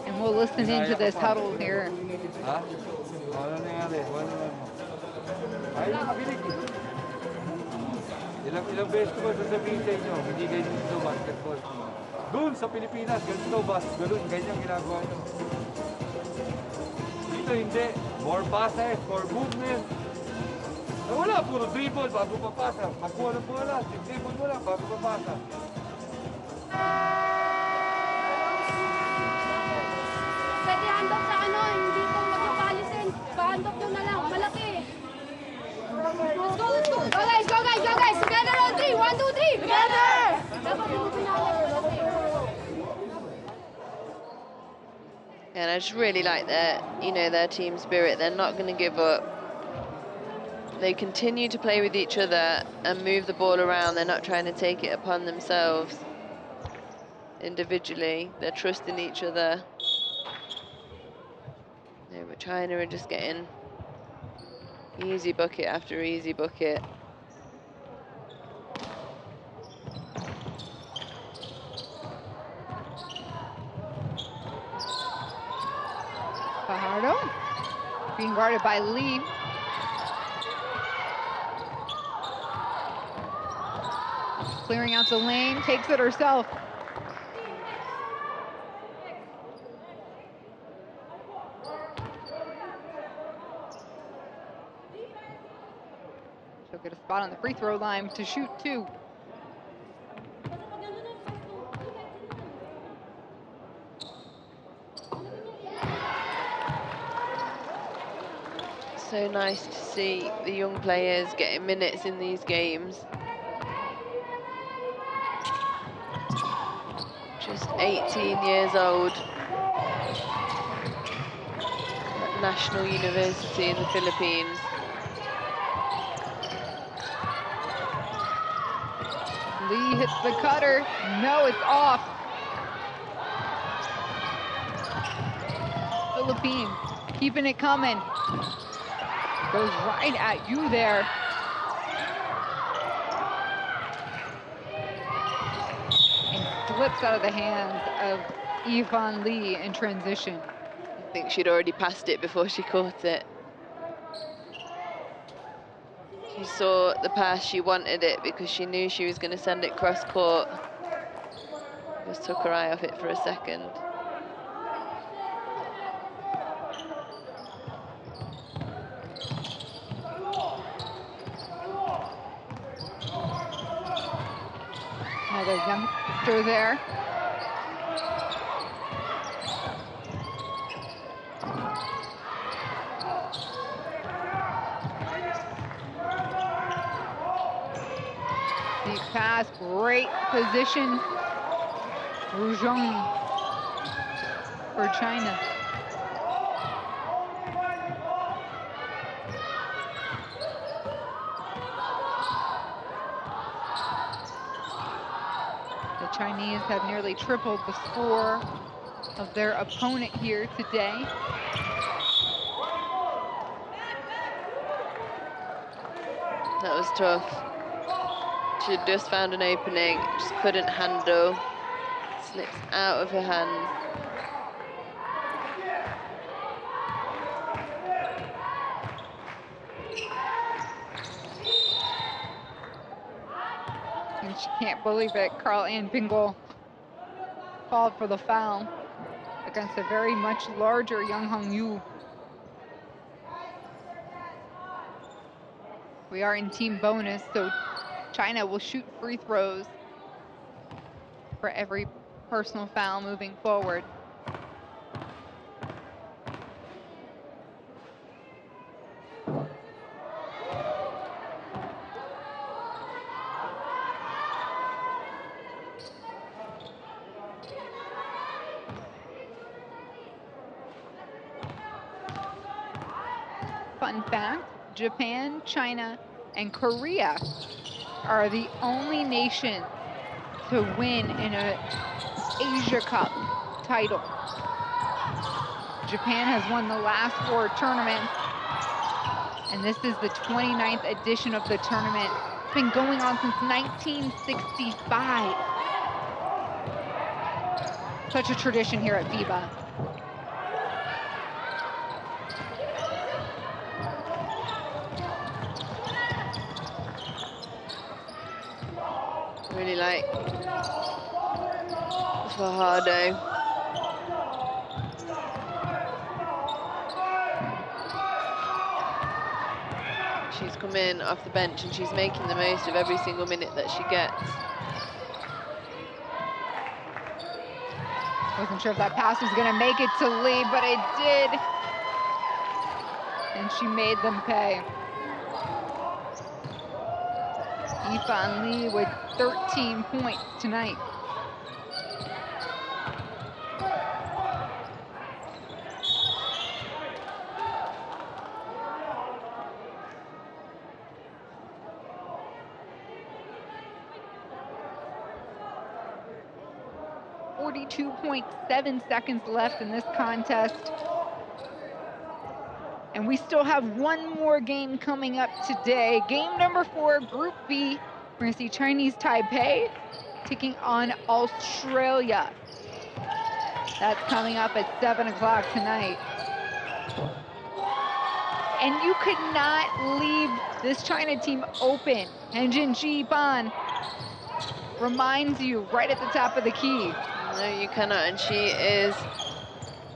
And we'll listen into this huddle here. Ilang beses ko sasabihin sa inyo, hindi ganito basketball. Doon sa Pilipinas, ganito basketball, ganyan ginagawa nyo. Dito hindi, more passes, more movement. Wala, puro dribble bago papasa. Magkuha ng bola, dribble mo lang bago papasa. Pwede handok sa ano, hindi ko magpapalisin. Pahandok nyo na lang, malaki. Let's go, let's go. Go guys, go guys, go guys. Together on 3. 1, 2, 3. Together. Dapat pinupin natin. And I just really like their, their team spirit. They're not going to give up. They continue to play with each other and move the ball around. They're not trying to take it upon themselves individually. They're trusting each other. But China are just getting easy bucket after easy bucket. Fajardo being guarded by Lee. Clearing out the lane, takes it herself. She'll get a spot on the free throw line to shoot 2. So nice to see the young players getting minutes in these games. Just 18 years old at National University in the Philippines. Lee hits the cutter. No, it's off. Philippines keeping it coming. Goes right at you there. And slips out of the hands of Yvonne Lee in transition. I think she'd already passed it before she caught it. She saw the pass, she wanted it because she knew she was going to send it cross court. Just took her eye off it for a second. Another youngster there. Deep pass, great position. Wu Zhong for China. The Chinese have nearly tripled the score of their opponent here today. That was tough. She had just found an opening, just couldn't handle. Slips out of her hand. And she can't believe it. Carl-Ann Bingle called for the foul against a very much larger Young Hong Yu. We are in team bonus, so China will shoot free throws for every personal foul moving forward. Fun fact, Japan, China, and Korea are the only nations to win in an Asia Cup title. Japan has won the last 4 tournaments, and this is the 29th edition of the tournament. It's been going on since 1965. Such a tradition here at FIBA. Really like Fajardo. She's come in off the bench and she's making the most of every single minute that she gets. Wasn't sure if that pass was gonna make it to Lee, but it did. And she made them pay. Yifan Lee with 13 points tonight. .7 seconds left in this contest. And we still have one more game coming up today. Game number 4, Group B. We're gonna see Chinese Taipei taking on Australia. That's coming up at 7 o'clock tonight. And you could not leave this China team open. Hanjin Jiban reminds you right at the top of the key. No, you cannot, and she is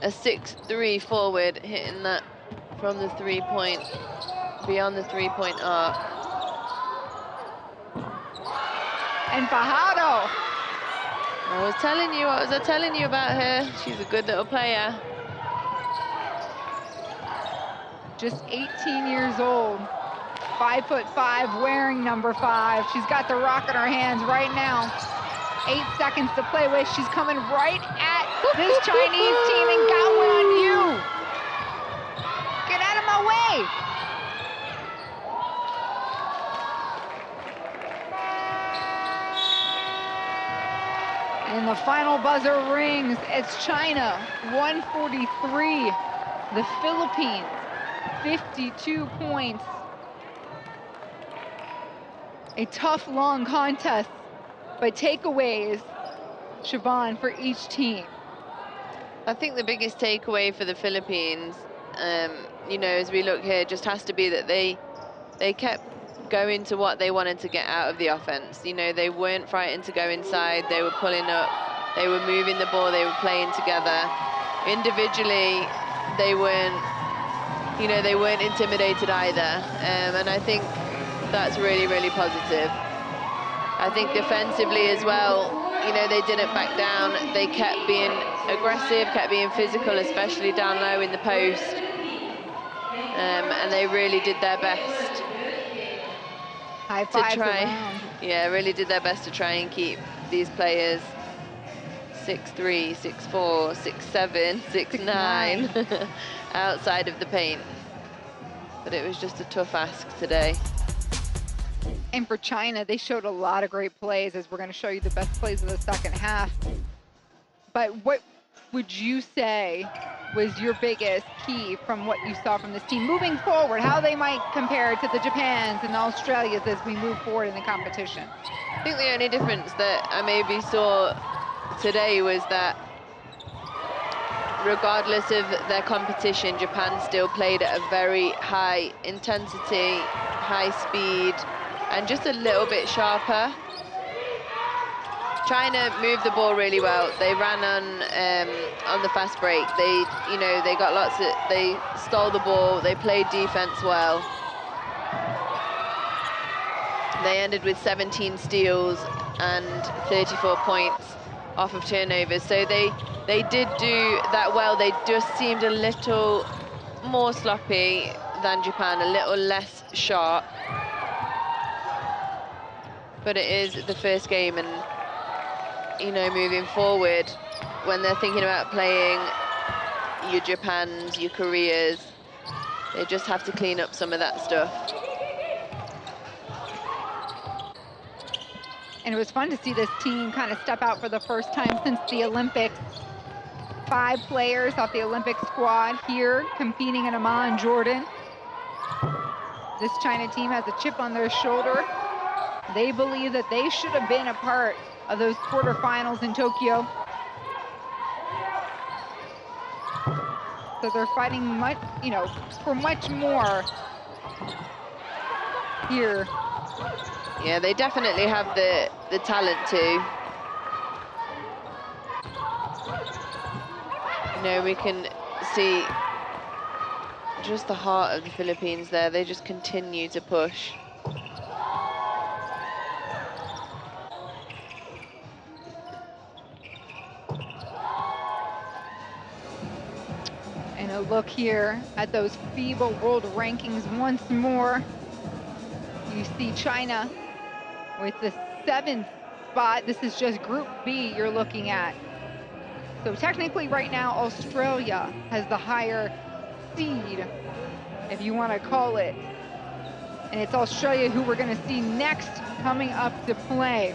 a 6'3" forward, hitting that from the 3-point, beyond the 3-point arc. And Fajardo. What was I telling you about her? She's a good little player. Just 18 years old, 5'5", wearing number 5. She's got the rock in her hands right now. 8 seconds to play with. She's coming right at this Chinese team and got one on you. Get out of my way. And the final buzzer rings. It's China, 143. The Philippines, 52 points. A tough, long contest, but takeaways, Siobhan, for each team. I think the biggest takeaway for the Philippines, you know, as we look here, just has to be that they kept going to what they wanted to get out of the offense. You know, they weren't frightened to go inside. They were pulling up. They were moving the ball. They were playing together. Individually, they weren't, you know, they weren't intimidated either. And I think that's really, really positive. I think defensively as well, you know, they didn't back down. They kept being aggressive, kept being physical, especially down low in the post. And they really did their best High to fives try. around. Yeah, really did their best to try and keep these players 6'3", 6'4", 6'7", 6'9", outside of the paint. But it was just a tough ask today. And for China, they showed a lot of great plays, as we're going to show you the best plays of the second half. But what would you say was your biggest key from what you saw from this team moving forward, how they might compare to the Japans and the Australias as we move forward in the competition? I think the only difference that I maybe saw today was that regardless of their competition, Japan still played at a very high intensity, high speed, and just a little bit sharper. China moved the ball really well. They ran on the fast break. They, you know, they got lots of, they stole the ball. They played defense well. They ended with 17 steals and 34 points off of turnovers. So they did do that well. They just seemed a little more sloppy than Japan, a little less sharp. But it is the first game, and you know, moving forward, when they're thinking about playing your Japans, your Koreas, they just have to clean up some of that stuff. And it was fun to see this team kind of step out for the first time since the Olympics. 5 players off the Olympic squad here competing in Amman, Jordan. This China team has a chip on their shoulder. They believe that they should have been a part of those quarterfinals in Tokyo. So they're fighting much, you know, for much more here. Yeah, they definitely have the talent to. You know, we can see just the heart of the Philippines there. They just continue to push. And a look here at those FIBA World Rankings once more. You see China with the 7th spot. This is just Group B you're looking at. So technically right now, Australia has the higher seed, if you want to call it. And it's Australia who we're going to see next coming up to play.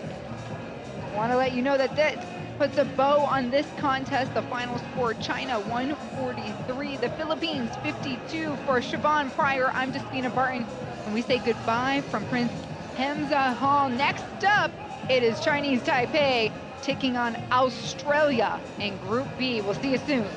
I want to let you know that this puts a bow on this contest. The final score, China 143, the Philippines 52. For Siobhan Pryor, I'm Despina Barton, and we say goodbye from Prince Hamza Hall. Next up, it is Chinese Taipei taking on Australia in Group B. We'll see you soon.